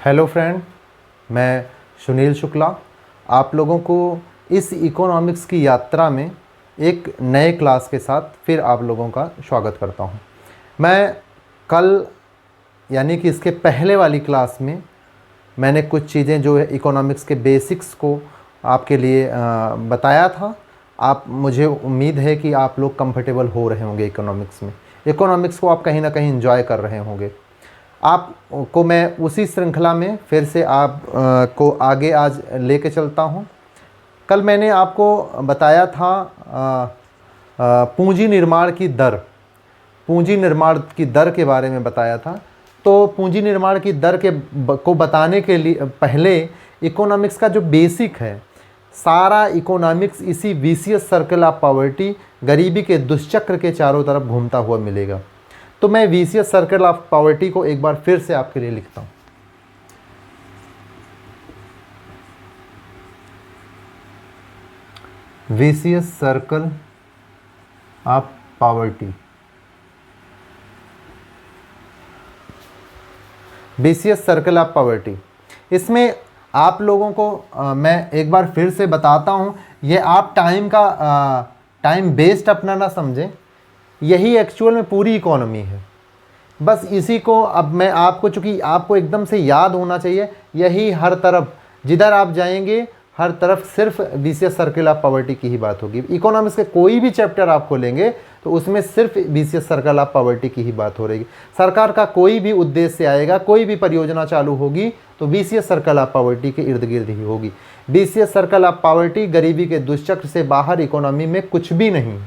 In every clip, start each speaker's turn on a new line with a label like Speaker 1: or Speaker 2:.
Speaker 1: Hello friend, मैं सुनील शुक्ला आप लोगों को इस इकोनॉमिक्स की यात्रा में एक नए क्लास के साथ फिर आप लोगों का स्वागत करता हूं। मैं कल यानी कि इसके पहले वाली क्लास में मैंने कुछ चीज़ें जो है इकोनॉमिक्स के बेसिक्स को आपके लिए बताया था। मुझे उम्मीद है कि आप लोग कंफर्टेबल हो रहे होंगे इकोनॉमिक्स में। इकोनॉमिक्स को आप कहीं ना कहीं एंजॉय कर रहे होंगे। आपको मैं उसी श्रृंखला में फिर से को आगे आज लेके चलता हूँ। कल मैंने आपको बताया था पूंजी निर्माण की दर, पूंजी निर्माण की दर के बारे में बताया था। तो पूंजी निर्माण की दर को बताने के लिए पहले इकोनॉमिक्स का जो बेसिक है, सारा इकोनॉमिक्स इसी विशियस सर्कल ऑफ पॉवर्टी, गरीबी के दुष्चक्र के चारों तरफ घूमता हुआ मिलेगा। तो मैं विशियस सर्कल ऑफ पॉवर्टी को एक बार फिर से आपके लिए लिखता हूं। Vicious circle of poverty, vicious circle of poverty. इसमें आप लोगों को मैं एक बार फिर से बताता हूं। ये आप टाइम बेस्ड अपना ना समझें, यही एक्चुअल में पूरी इकोनॉमी है। बस इसी को अब मैं आपको, चूँकि आपको एकदम से याद होना चाहिए, यही हर तरफ जिधर आप जाएंगे हर तरफ सिर्फ विशियस सर्कल ऑफ पॉवर्टी की ही बात होगी। इकोनॉमिक्स के कोई भी चैप्टर आप खोलेंगे तो उसमें सिर्फ विशियस सर्कल ऑफ पॉवर्टी की ही बात हो रही। सरकार का कोई भी उद्देश्य आएगा, कोई भी परियोजना चालू होगी तो विशियस सर्कल ऑफ पॉवर्टी के इर्द गिर्द ही होगी। विशियस सर्कल ऑफ पॉवर्टी, गरीबी के दुष्चक्र से बाहर इकोनॉमी में कुछ भी नहीं।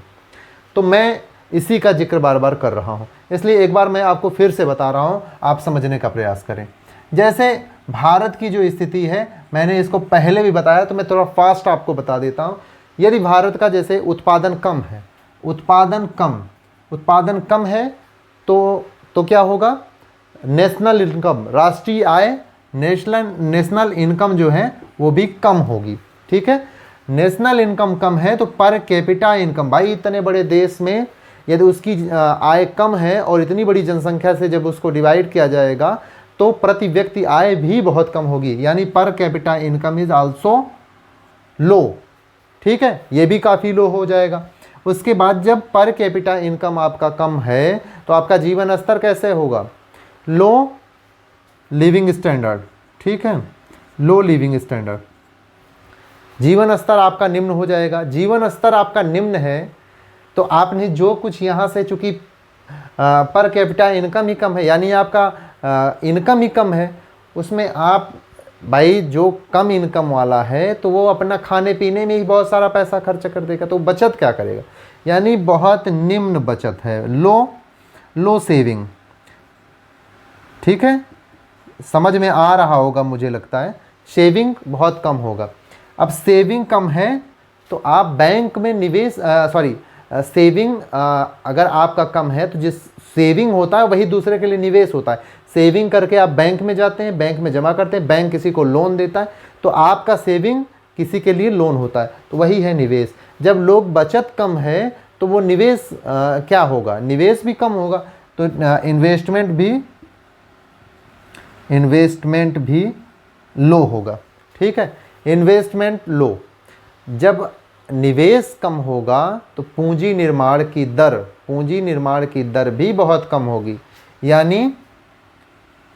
Speaker 1: तो मैं इसी का जिक्र बार बार कर रहा हूँ, इसलिए एक बार मैं आपको फिर से बता रहा हूँ, आप समझने का प्रयास करें। जैसे भारत की जो स्थिति है, मैंने इसको पहले भी बताया, तो मैं थोड़ा फास्ट आपको बता देता हूँ। यदि भारत का जैसे उत्पादन कम है, उत्पादन कम है तो क्या होगा? नेशनल इनकम, राष्ट्रीय आय, नेशनल इनकम जो है वो भी कम होगी। ठीक है, नेशनल इनकम कम है तो पर कैपिटा इनकम, भाई इतने बड़े देश में यदि उसकी आय कम है और इतनी बड़ी जनसंख्या से जब उसको डिवाइड किया जाएगा तो प्रति व्यक्ति आय भी बहुत कम होगी, यानी per capita income is also low. ठीक है, ये भी काफ़ी लो हो जाएगा। उसके बाद जब पर कैपिटा इनकम आपका कम है तो आपका जीवन स्तर कैसे होगा? लो लिविंग स्टैंडर्ड। ठीक है, लो लिविंग स्टैंडर्ड, जीवन स्तर आपका निम्न हो जाएगा। जीवन स्तर आपका निम्न है तो आपने जो कुछ यहाँ से, चूँकि पर कैपिटा इनकम ही कम है, यानी आपका इनकम ही कम है, उसमें आप भाई जो कम इनकम वाला है तो वो अपना खाने पीने में ही बहुत सारा पैसा खर्च कर देगा, तो बचत क्या करेगा? यानी बहुत निम्न बचत है, लो सेविंग। ठीक है, समझ में आ रहा होगा मुझे लगता है। सेविंग बहुत कम होगा। अब सेविंग कम है तो आप बैंक में निवेश सेविंग अगर आपका कम है तो जिस सेविंग होता है वही दूसरे के लिए निवेश होता है। सेविंग करके आप बैंक में जाते हैं, बैंक में जमा करते हैं, बैंक किसी को लोन देता है, तो आपका सेविंग किसी के लिए लोन होता है, तो वही है निवेश। जब लोग बचत कम है तो वो निवेश क्या होगा? निवेश भी कम होगा, तो इन्वेस्टमेंट भी लो होगा। ठीक है, इन्वेस्टमेंट लो। जब निवेश कम होगा तो पूंजी निर्माण की दर भी बहुत कम होगी, यानी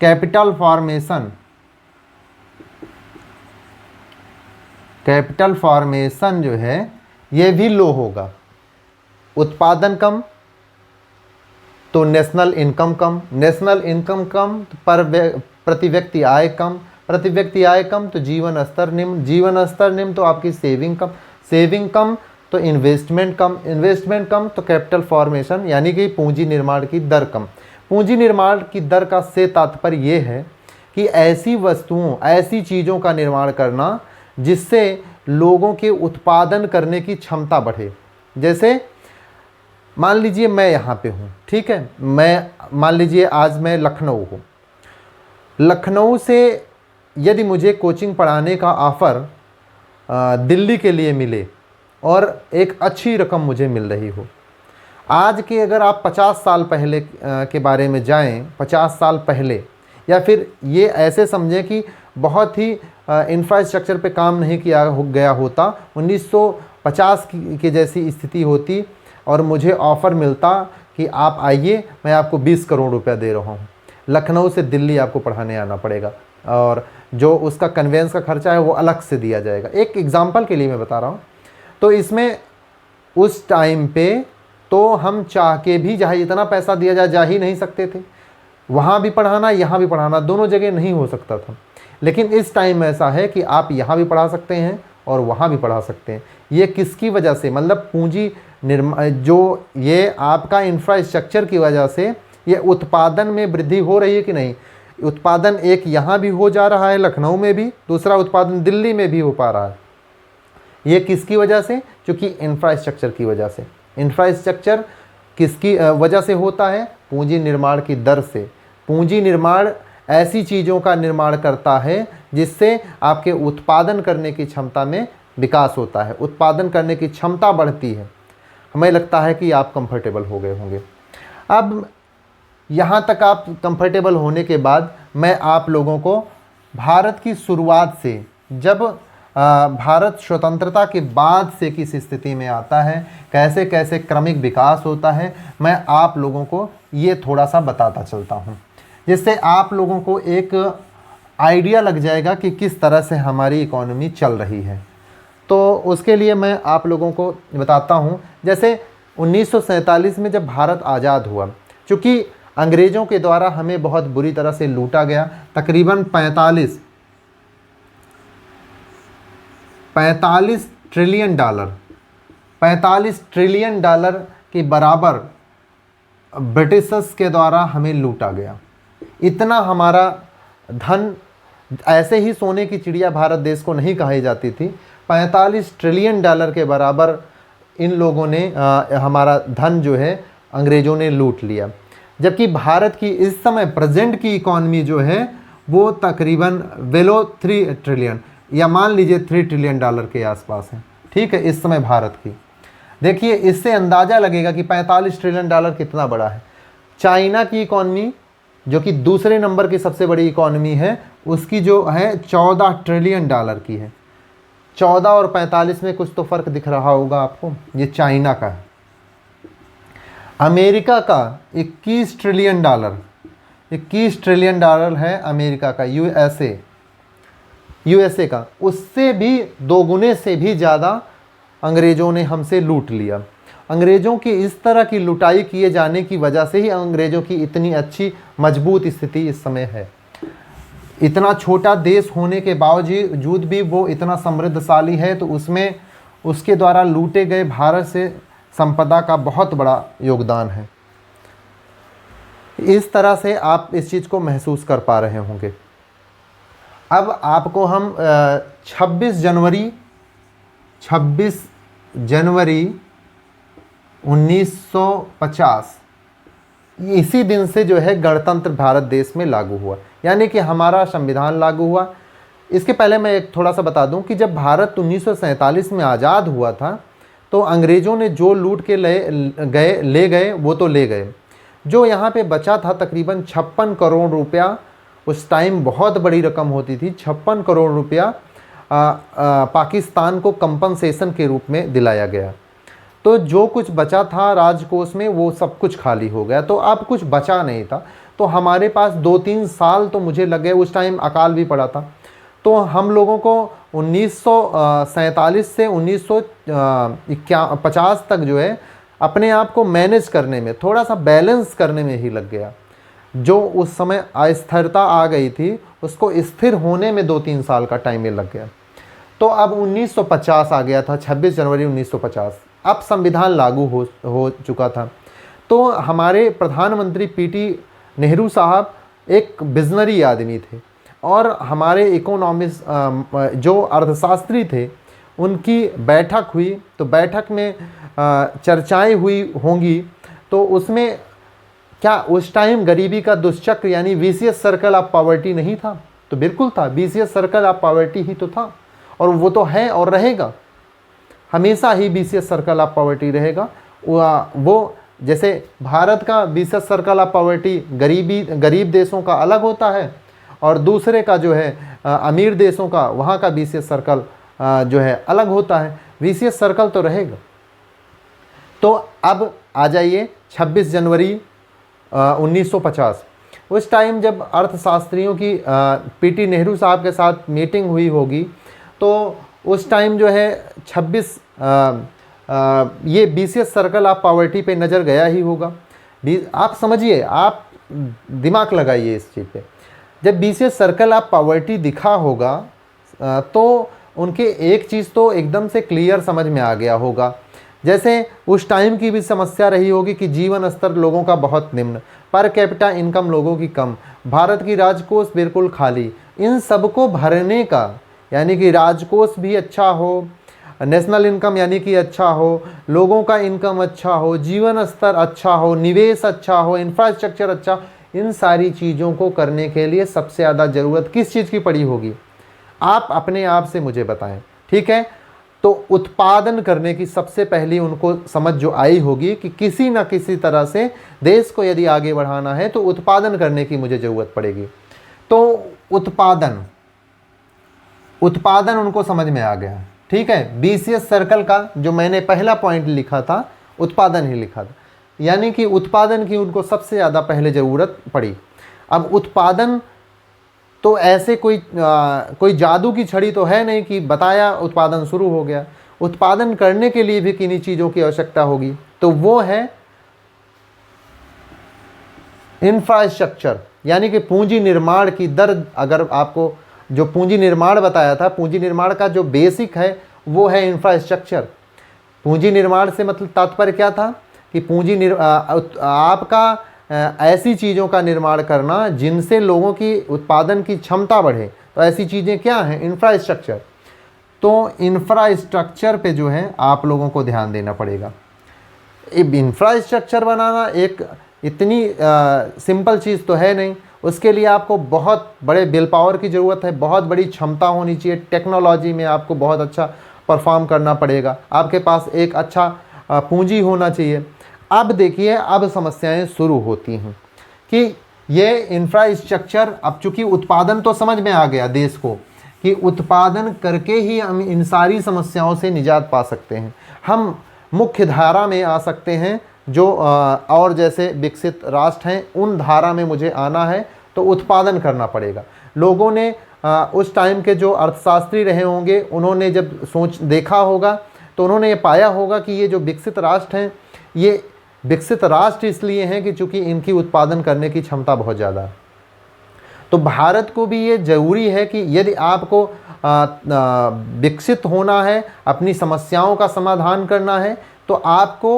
Speaker 1: कैपिटल फॉर्मेशन जो है ये भी लो होगा। उत्पादन कम तो नेशनल इनकम कम तो प्रति व्यक्ति आय कम तो जीवन स्तर निम्न तो आपकी सेविंग कम तो इन्वेस्टमेंट कम तो कैपिटल फॉर्मेशन यानी कि पूंजी निर्माण की दर कम। पूंजी निर्माण की दर का से तात्पर्य ये है कि ऐसी वस्तुओं, ऐसी चीज़ों का निर्माण करना जिससे लोगों के उत्पादन करने की क्षमता बढ़े। जैसे मान लीजिए मैं यहाँ पे हूँ, ठीक है, मान लीजिए आज मैं लखनऊ हूँ। लखनऊ से यदि मुझे कोचिंग पढ़ाने का ऑफ़र दिल्ली के लिए मिले और एक अच्छी रकम मुझे मिल रही हो, आज के अगर आप 50 साल पहले के बारे में जाएं, 50 साल पहले या फिर ये ऐसे समझें कि बहुत ही इंफ्रास्ट्रक्चर पे काम नहीं किया गया होता, 1950 की जैसी स्थिति होती और मुझे ऑफ़र मिलता कि आप आइए, मैं आपको 20 करोड़ रुपया दे रहा हूँ, लखनऊ से दिल्ली आपको पढ़ाने आना पड़ेगा और जो उसका कन्वेंस का खर्चा है वो अलग से दिया जाएगा। एक एग्जांपल के लिए मैं बता रहा हूँ। तो इसमें उस टाइम पे तो हम चाह के भी जहाँ इतना पैसा दिया जा ही नहीं सकते थे, वहाँ भी पढ़ाना यहाँ भी पढ़ाना दोनों जगह नहीं हो सकता था। लेकिन इस टाइम ऐसा है कि आप यहाँ भी पढ़ा सकते हैं और वहाँ भी पढ़ा सकते हैं। ये किसकी वजह से, मतलब पूंजी जो ये आपका इंफ्रास्ट्रक्चर की वजह से ये उत्पादन में वृद्धि हो रही है कि नहीं। उत्पादन एक यहाँ भी हो जा रहा है लखनऊ में भी, दूसरा उत्पादन दिल्ली में भी हो पा रहा है। ये किसकी वजह से, क्योंकि इंफ्रास्ट्रक्चर की वजह से। इंफ्रास्ट्रक्चर किसकी वजह से होता है, पूंजी निर्माण की दर से। पूंजी निर्माण ऐसी चीज़ों का निर्माण करता है जिससे आपके उत्पादन करने की क्षमता में विकास होता है, उत्पादन करने की क्षमता बढ़ती है। हमें लगता है कि आप कंफर्टेबल हो गए होंगे। अब यहाँ तक आप कंफर्टेबल होने के बाद मैं आप लोगों को भारत की शुरुआत से, जब भारत स्वतंत्रता के बाद से किस स्थिति में आता है, कैसे कैसे क्रमिक विकास होता है, मैं आप लोगों को ये थोड़ा सा बताता चलता हूँ, जिससे आप लोगों को एक आइडिया लग जाएगा कि किस तरह से हमारी इकोनॉमी चल रही है। तो उसके लिए मैं आप लोगों को बताता हूँ। जैसे 1947 में जब भारत आज़ाद हुआ, चूँकि अंग्रेज़ों के द्वारा हमें बहुत बुरी तरह से लूटा गया, तकरीबन 45 ट्रिलियन डॉलर के बराबर ब्रिटिशर्स के द्वारा हमें लूटा गया। इतना हमारा धन, ऐसे ही सोने की चिड़िया भारत देश को नहीं कही जाती थी। 45 ट्रिलियन डॉलर के बराबर इन लोगों ने हमारा धन जो है अंग्रेज़ों ने लूट लिया। जबकि भारत की इस समय प्रेजेंट की इकॉनमी जो है वो तकरीबन बेलो 3 ट्रिलियन या मान लीजिए 3 ट्रिलियन डॉलर के आसपास है। ठीक है, इस समय भारत की देखिए, इससे अंदाज़ा लगेगा कि 45 ट्रिलियन डॉलर कितना बड़ा है। चाइना की इकॉनमी, जो कि दूसरे नंबर की सबसे बड़ी इकॉनमी है, उसकी जो है 14 ट्रिलियन डॉलर की है। 14 और 45 में कुछ तो फ़र्क दिख रहा होगा आपको। ये चाइना का है। अमेरिका का 21 ट्रिलियन डॉलर है अमेरिका का। यूएसए का उससे भी 2 गुने से भी ज़्यादा अंग्रेज़ों ने हमसे लूट लिया। अंग्रेज़ों की इस तरह की लुटाई किए जाने की वजह से ही अंग्रेज़ों की इतनी अच्छी मजबूत स्थिति इस समय है। इतना छोटा देश होने के बावजूद भी वो इतना समृद्धशाली है, तो उसमें उसके द्वारा लूटे गए भारत से संपदा का बहुत बड़ा योगदान है। इस तरह से आप इस चीज़ को महसूस कर पा रहे होंगे। अब आपको हम 26 जनवरी 1950 इसी दिन से जो है गणतंत्र भारत देश में लागू हुआ, यानी कि हमारा संविधान लागू हुआ। इसके पहले मैं एक थोड़ा सा बता दूं कि जब भारत 1947 में आज़ाद हुआ था तो अंग्रेज़ों ने जो लूट के ले गए वो तो ले गए। जो यहाँ पे बचा था तकरीबन 56 करोड़ रुपया, उस टाइम बहुत बड़ी रकम होती थी। 56 करोड़ रुपया पाकिस्तान को कंपनसेशन के रूप में दिलाया गया। तो जो कुछ बचा था राजकोष में वो सब कुछ खाली हो गया, तो अब कुछ बचा नहीं था। तो हमारे पास 2-3 साल तो मुझे लगे, उस टाइम अकाल भी पड़ा था। तो हम लोगों को 1947 से 1950 तक जो है अपने आप को मैनेज करने में, थोड़ा सा बैलेंस करने में ही लग गया। जो उस समय अस्थिरता आ गई थी उसको स्थिर होने में 2-3 साल का टाइम लग गया। तो अब 1950 आ गया था, 26 जनवरी 1950। अब संविधान लागू हो चुका था। तो हमारे प्रधानमंत्री पीटी नेहरू साहब एक विजनरी आदमी थे और हमारे इकोनॉमिस्ट जो अर्थशास्त्री थे उनकी बैठक हुई। तो बैठक में चर्चाएं हुई होंगी, तो उसमें क्या उस टाइम गरीबी का दुष्चक्र यानी विशियस सर्कल ऑफ पॉवर्टी नहीं था? तो बिल्कुल था, विशियस सर्कल ऑफ पॉवर्टी ही तो था, और वो तो है और रहेगा, हमेशा ही विशियस सर्कल ऑफ पॉवर्टी रहेगा। वो जैसे भारत का बीसीएस सर्कल ऑफ पॉवर्टी गरीब देशों का अलग होता है, और दूसरे का जो है अमीर देशों का, वहाँ का बीसीएस सर्कल जो है अलग होता है। बीसीएस सर्कल तो रहेगा। तो अब आ जाइए 26 जनवरी 1950, उस टाइम जब अर्थशास्त्रियों की पीटी नेहरू साहब के साथ मीटिंग हुई होगी, तो उस टाइम जो है 26 ये बीसीएस सर्कल ऑफ पॉवर्टी पे नज़र गया ही होगा। आप समझिए, आप दिमाग लगाइए इस चीज़ पे। जब बीसीएस सर्कल ऑफ पॉवर्टी दिखा होगा तो उनके एक चीज़ तो एकदम से क्लियर समझ में आ गया होगा। जैसे उस टाइम की भी समस्या रही होगी कि जीवन स्तर लोगों का बहुत निम्न, पर कैपिटा इनकम लोगों की कम, भारत की राजकोष बिल्कुल खाली। इन सबको भरने का, यानी कि राजकोष भी अच्छा हो, नेशनल इनकम यानी कि अच्छा हो, लोगों का इनकम अच्छा हो, जीवन स्तर अच्छा हो, निवेश अच्छा हो, इंफ्रास्ट्रक्चर अच्छा, इन सारी चीज़ों को करने के लिए सबसे ज़्यादा ज़रूरत किस चीज़ की पड़ी होगी? आप अपने आप से मुझे बताएं, ठीक है। तो उत्पादन करने की सबसे पहली उनको समझ जो आई होगी कि किसी न किसी तरह से देश को यदि आगे बढ़ाना है तो उत्पादन करने की मुझे ज़रूरत पड़ेगी। तो उत्पादन उनको समझ में आ गया, ठीक है। बीसीएस सर्कल का जो मैंने पहला पॉइंट लिखा था, उत्पादन ही लिखा था, यानी कि उत्पादन की उनको सबसे ज़्यादा पहले ज़रूरत पड़ी। अब उत्पादन तो ऐसे कोई जादू की छड़ी तो है नहीं कि बताया उत्पादन शुरू हो गया। उत्पादन करने के लिए भी किन्हीं चीज़ों की आवश्यकता होगी, तो वो है इंफ्रास्ट्रक्चर, यानी कि पूंजी निर्माण की दर। अगर आपको जो पूंजी निर्माण बताया था, पूंजी निर्माण का जो बेसिक है वो है इंफ्रास्ट्रक्चर। पूंजी निर्माण से मतलब तात्पर्य क्या था कि आपका ऐसी चीज़ों का निर्माण करना जिनसे लोगों की उत्पादन की क्षमता बढ़े। तो ऐसी चीज़ें क्या हैं? इंफ्रास्ट्रक्चर। तो इंफ्रास्ट्रक्चर पे जो है आप लोगों को ध्यान देना पड़ेगा। इंफ्रास्ट्रक्चर बनाना एक इतनी सिंपल चीज़ तो है नहीं, उसके लिए आपको बहुत बड़े विल पावर की ज़रूरत है, बहुत बड़ी क्षमता होनी चाहिए, टेक्नोलॉजी में आपको बहुत अच्छा परफॉर्म करना पड़ेगा, आपके पास एक अच्छा पूंजी होना चाहिए। अब देखिए, अब समस्याएं शुरू होती हैं कि ये इंफ्रास्ट्रक्चर, अब चूँकि उत्पादन तो समझ में आ गया देश को कि उत्पादन करके ही हम इन सारी समस्याओं से निजात पा सकते हैं, हम मुख्य धारा में आ सकते हैं। जो और जैसे विकसित राष्ट्र हैं उन धारा में मुझे आना है तो उत्पादन करना पड़ेगा। लोगों ने उस टाइम के जो अर्थशास्त्री रहे होंगे, उन्होंने जब देखा होगा तो उन्होंने ये पाया होगा कि ये जो विकसित राष्ट्र हैं, ये विकसित राष्ट्र इसलिए हैं कि चूँकि इनकी उत्पादन करने की क्षमता बहुत ज़्यादा है। तो भारत को भी ये ज़रूरी है कि यदि आपको विकसित होना है, अपनी समस्याओं का समाधान करना है, तो आपको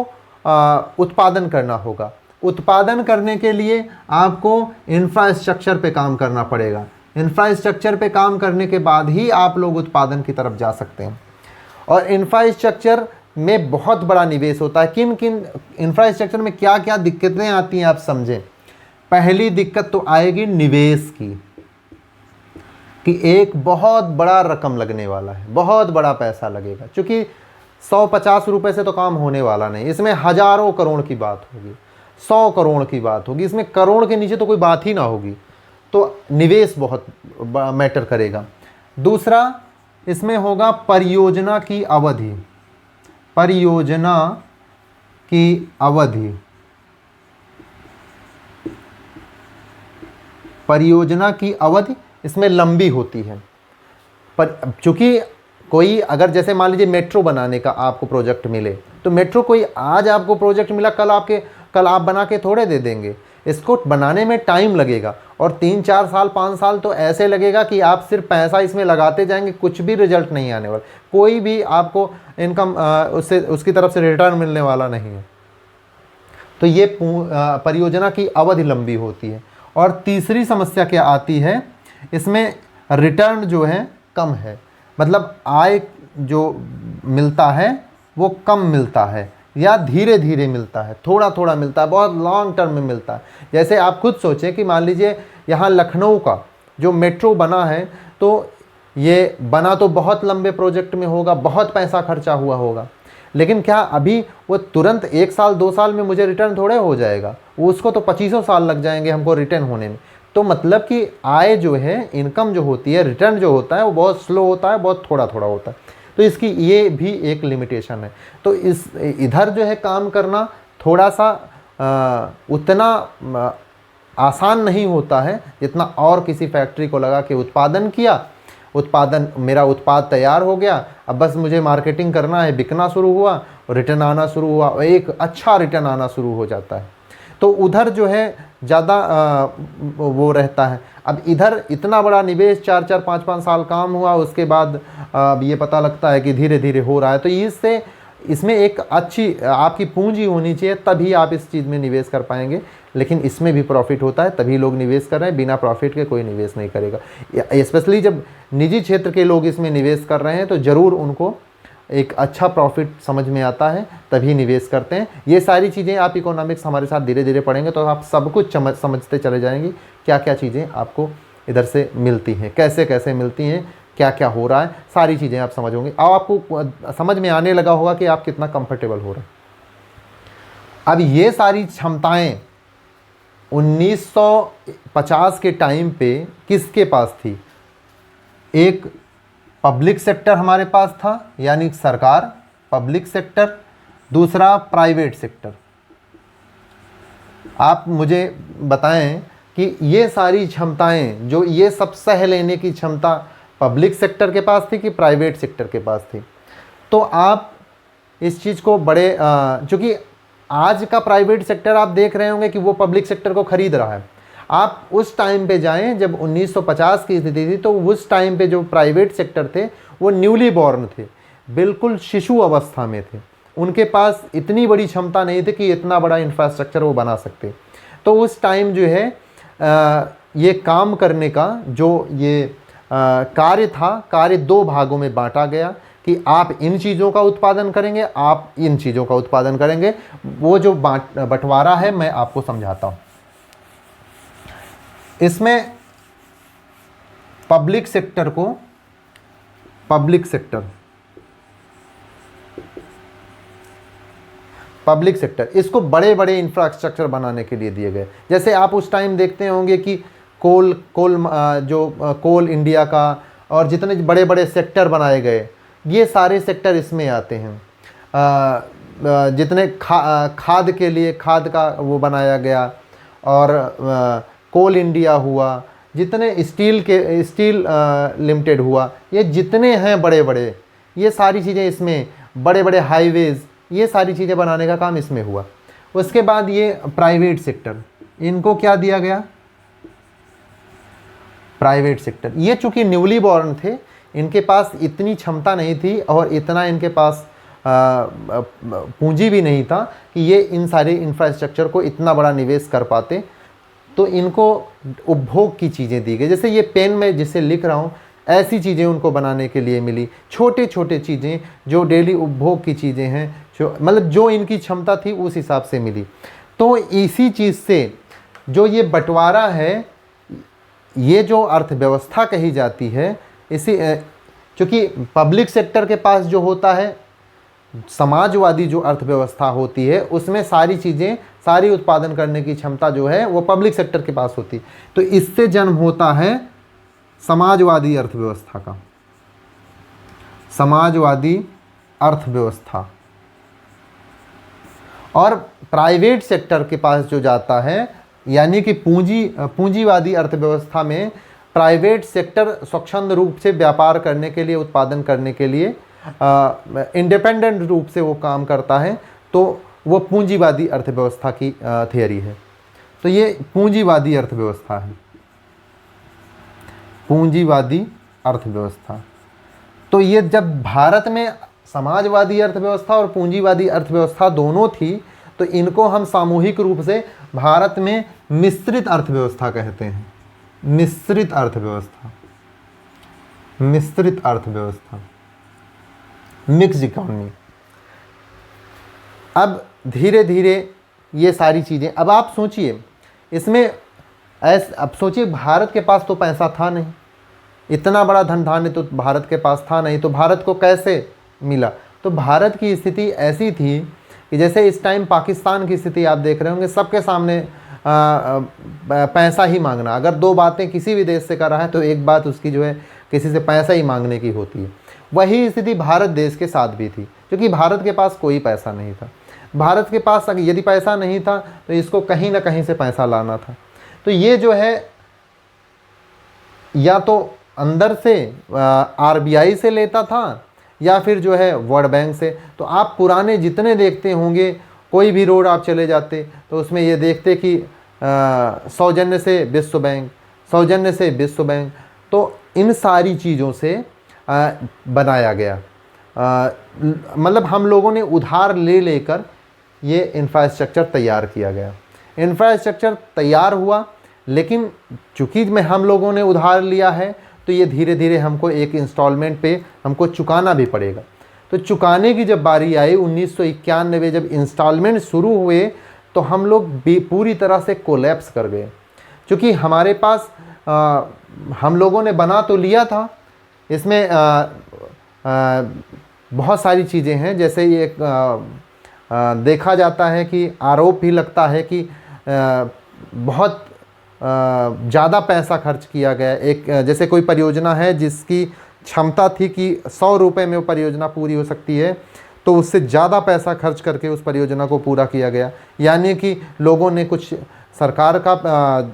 Speaker 1: उत्पादन करना होगा। उत्पादन करने के लिए आपको इंफ्रास्ट्रक्चर पे काम करना पड़ेगा। इंफ्रास्ट्रक्चर पे काम करने के बाद ही आप लोग उत्पादन की तरफ जा सकते हैं। और इंफ्रास्ट्रक्चर में बहुत बड़ा निवेश होता है। किन किन इंफ्रास्ट्रक्चर में क्या क्या दिक्कतें आती हैं आप समझें। पहली दिक्कत तो आएगी निवेश की, कि एक बहुत बड़ा रकम लगने वाला है, बहुत बड़ा पैसा लगेगा। क्योंकि 150 रुपये से तो काम होने वाला नहीं, इसमें हजारों करोड़ की बात होगी, 100 करोड़ की बात होगी, इसमें करोड़ के नीचे तो कोई बात ही ना होगी। तो निवेश बहुत मैटर करेगा। दूसरा इसमें होगा परियोजना की अवधि। परियोजना की अवधि, परियोजना की अवधि इसमें लंबी होती है। पर चूँकि कोई अगर जैसे मान लीजिए मेट्रो बनाने का आपको प्रोजेक्ट मिले, तो मेट्रो कोई आज आपको प्रोजेक्ट मिला, कल आप बना के थोड़े दे देंगे। इसको बनाने में टाइम लगेगा, और 3-4 साल 5 साल तो ऐसे लगेगा कि आप सिर्फ पैसा इसमें लगाते जाएंगे, कुछ भी रिजल्ट नहीं आने वाला, कोई भी आपको इनकम उससे उसकी तरफ से रिटर्न मिलने वाला नहीं है। तो ये परियोजना की अवधि लंबी होती है। और तीसरी समस्या क्या आती है, इसमें रिटर्न जो है कम है, मतलब आय जो मिलता है वो कम मिलता है, या धीरे धीरे मिलता है, थोड़ा थोड़ा मिलता है, बहुत लॉन्ग टर्म में मिलता है। जैसे आप खुद सोचें कि मान लीजिए यहाँ लखनऊ का जो मेट्रो बना है, तो ये बना तो बहुत लंबे प्रोजेक्ट में होगा, बहुत पैसा खर्चा हुआ होगा, लेकिन क्या अभी वो तुरंत 1 साल 2 साल में मुझे रिटर्न थोड़े हो जाएगा, वो उसको तो 25 साल लग जाएंगे हमको रिटर्न होने में। तो मतलब कि आय जो है, इनकम जो होती है, रिटर्न जो होता है वो बहुत स्लो होता है, बहुत थोड़ा थोड़ा होता है। तो इसकी ये भी एक लिमिटेशन है। तो इस इधर जो है काम करना थोड़ा सा उतना आसान नहीं होता है जितना और किसी फैक्ट्री को लगा के उत्पादन किया, मेरा उत्पाद तैयार हो गया, अब बस मुझे मार्केटिंग करना है, बिकना शुरू हुआ और रिटर्न आना शुरू हुआ, और एक अच्छा रिटर्न आना शुरू हो जाता है। तो उधर जो है ज़्यादा वो रहता है। अब इधर इतना बड़ा निवेश 4-4 5-5 साल काम हुआ, उसके बाद अब ये पता लगता है कि धीरे धीरे हो रहा है। तो इसमें एक अच्छी आपकी पूंजी होनी चाहिए, तभी आप इस चीज़ में निवेश कर पाएंगे। लेकिन इसमें भी प्रॉफिट होता है, तभी लोग निवेश कर रहे हैं, बिना प्रॉफिट के कोई निवेश नहीं करेगा। स्पेशली जब निजी क्षेत्र के लोग इसमें निवेश कर रहे हैं तो ज़रूर उनको एक अच्छा प्रॉफिट समझ में आता है, तभी निवेश करते हैं। ये सारी चीज़ें आप इकोनॉमिक्स हमारे साथ धीरे धीरे पढ़ेंगे तो आप सब कुछ समझते चले जाएंगे, क्या क्या चीज़ें आपको इधर से मिलती हैं, कैसे कैसे मिलती हैं, क्या क्या हो रहा है, सारी चीज़ें आप समझोगे। अब आपको समझ में आने लगा होगा कि आप कितना कंफर्टेबल हो रहे हैं। अब ये सारी क्षमताएं 1950 के टाइम पे किसके पास थी? एक पब्लिक सेक्टर हमारे पास था, यानी सरकार, पब्लिक सेक्टर। दूसरा प्राइवेट सेक्टर। आप मुझे बताएं कि ये सारी क्षमताएं, जो ये सब सह लेने की क्षमता पब्लिक सेक्टर के पास थी कि प्राइवेट सेक्टर के पास थी? तो आप इस चीज़ को बड़े चूँकि आज का प्राइवेट सेक्टर आप देख रहे होंगे कि वो पब्लिक सेक्टर को खरीद रहा है। आप उस टाइम पे जाएं जब 1950 की स्थिति थी, तो उस टाइम पे जो प्राइवेट सेक्टर थे वो न्यूली बॉर्न थे, बिल्कुल शिशु अवस्था में थे। उनके पास इतनी बड़ी क्षमता नहीं थी कि इतना बड़ा इंफ्रास्ट्रक्चर वो बना सकते। तो उस टाइम जो है ये काम करने का जो ये कार्य था, कार्य 2 भागों में बांटा गया कि आप इन चीज़ों का उत्पादन करेंगे, आप इन चीज़ों का उत्पादन करेंगे। वो जो बंटवारा है मैं आपको समझाता हूँ। इसमें पब्लिक सेक्टर को, पब्लिक सेक्टर इसको बड़े बड़े इंफ्रास्ट्रक्चर बनाने के लिए दिए गए। जैसे आप उस टाइम देखते होंगे कि कोल इंडिया का और जितने बड़े बड़े सेक्टर बनाए गए, ये सारे सेक्टर इसमें आते हैं। जितने खाद के लिए खाद का वो बनाया गया, और कोल इंडिया हुआ, जितने स्टील लिमिटेड हुआ, ये जितने हैं बड़े बड़े, ये सारी चीज़ें इसमें, बड़े बड़े हाईवेज़, ये सारी चीज़ें बनाने का काम इसमें हुआ। उसके बाद ये प्राइवेट सेक्टर, इनको क्या दिया गया? Private sector. ये चूँकि न्यूली बॉर्न थे, इनके पास इतनी क्षमता नहीं थी और इतना इनके पास पूंजी भी नहीं था कि ये इन सारे इंफ्रास्ट्रक्चर को इतना बड़ा निवेश कर पाते। तो इनको उपभोग की चीज़ें दी गई। जैसे ये पेन में जिसे लिख रहा हूँ, ऐसी चीज़ें उनको बनाने के लिए मिली, छोटे छोटे चीज़ें जो डेली उपभोग की चीज़ें हैं, जो मतलब जो इनकी क्षमता थी उस हिसाब से मिली। तो इसी चीज़ से जो ये बंटवारा है, ये जो अर्थव्यवस्था कही जाती है, इसी क्योंकि पब्लिक सेक्टर के पास जो होता है, समाजवादी जो अर्थव्यवस्था होती है, उसमें सारी चीज़ें, सारी उत्पादन करने की क्षमता जो है वो पब्लिक सेक्टर के पास होती है। तो इससे जन्म होता है समाजवादी अर्थव्यवस्था का, समाजवादी अर्थव्यवस्था। और प्राइवेट सेक्टर के पास जो जाता है, यानी कि पूंजीवादी अर्थव्यवस्था में प्राइवेट सेक्टर स्वच्छंद रूप से व्यापार करने के लिए, उत्पादन करने के लिए इंडिपेंडेंट रूप से वो काम करता है। तो वो पूंजीवादी अर्थव्यवस्था की थियरी है। तो ये पूंजीवादी अर्थव्यवस्था है, पूंजीवादी अर्थव्यवस्था। तो ये जब भारत में समाजवादी अर्थव्यवस्था और पूंजीवादी अर्थव्यवस्था दोनों थी, तो इनको हम सामूहिक रूप से भारत में मिश्रित अर्थव्यवस्था कहते हैं। मिश्रित अर्थव्यवस्था, मिश्रित अर्थव्यवस्था, मिक्स्ड इकोनॉमी। अब धीरे धीरे ये सारी चीज़ें, अब आप सोचिए इसमें अब सोचिए भारत के पास तो पैसा था नहीं, इतना बड़ा धन धान्य तो भारत के पास था नहीं, तो भारत को कैसे मिला? तो भारत की स्थिति ऐसी थी कि जैसे इस टाइम पाकिस्तान की स्थिति आप देख रहे होंगे, सबके सामने पैसा ही मांगना। अगर दो बातें किसी भी देश से कर रहा है तो एक बात उसकी जो है किसी से पैसा ही मांगने की होती है। वही स्थिति भारत देश के साथ भी थी, क्योंकि भारत के पास कोई पैसा नहीं था। भारत के पास यदि पैसा नहीं था तो इसको कहीं ना कहीं से पैसा लाना था। तो ये जो है या तो अंदर से आरबीआई से लेता था या फिर जो है वर्ल्ड बैंक से। तो आप पुराने जितने देखते होंगे, कोई भी रोड आप चले जाते तो उसमें ये देखते कि सौजन्य से विश्व बैंक, सौजन्य से विश्व बैंक। तो इन सारी चीज़ों से बनाया गया, मतलब हम लोगों ने उधार ले लेकर ये इंफ्रास्ट्रक्चर तैयार किया गया। इंफ्रास्ट्रक्चर तैयार हुआ, लेकिन चूँकि में हम लोगों ने उधार लिया है तो ये धीरे धीरे हमको एक इंस्टॉलमेंट पे हमको चुकाना भी पड़ेगा। तो चुकाने की जब बारी आई 1991 जब इंस्टॉलमेंट शुरू हुए तो हम लोग पूरी तरह से कोलैप्स कर गए, क्योंकि हमारे पास हम लोगों ने बना तो लिया था, इसमें बहुत सारी चीज़ें हैं। जैसे ये देखा जाता है कि आरोप भी लगता है कि बहुत ज़्यादा पैसा खर्च किया गया। एक जैसे कोई परियोजना है जिसकी क्षमता थी कि 100 रुपये में वो परियोजना पूरी हो सकती है, तो उससे ज़्यादा पैसा खर्च करके उस परियोजना को पूरा किया गया। यानी कि लोगों ने कुछ सरकार का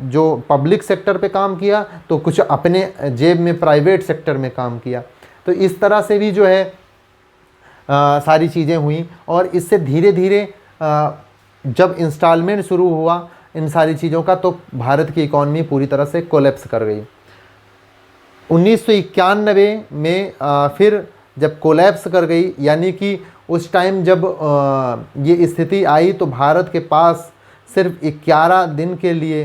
Speaker 1: जो पब्लिक सेक्टर पे काम किया तो कुछ अपने जेब में प्राइवेट सेक्टर में काम किया। तो इस तरह से भी जो है सारी चीज़ें हुई, और इससे धीरे धीरे जब इंस्टॉलमेंट शुरू हुआ इन सारी चीज़ों का तो भारत की इकॉनमी पूरी तरह से कोलैप्स कर गई। 1991 में फिर जब कोलैप्स कर गई, यानी कि उस टाइम जब ये स्थिति आई तो भारत के पास सिर्फ 11 दिन के लिए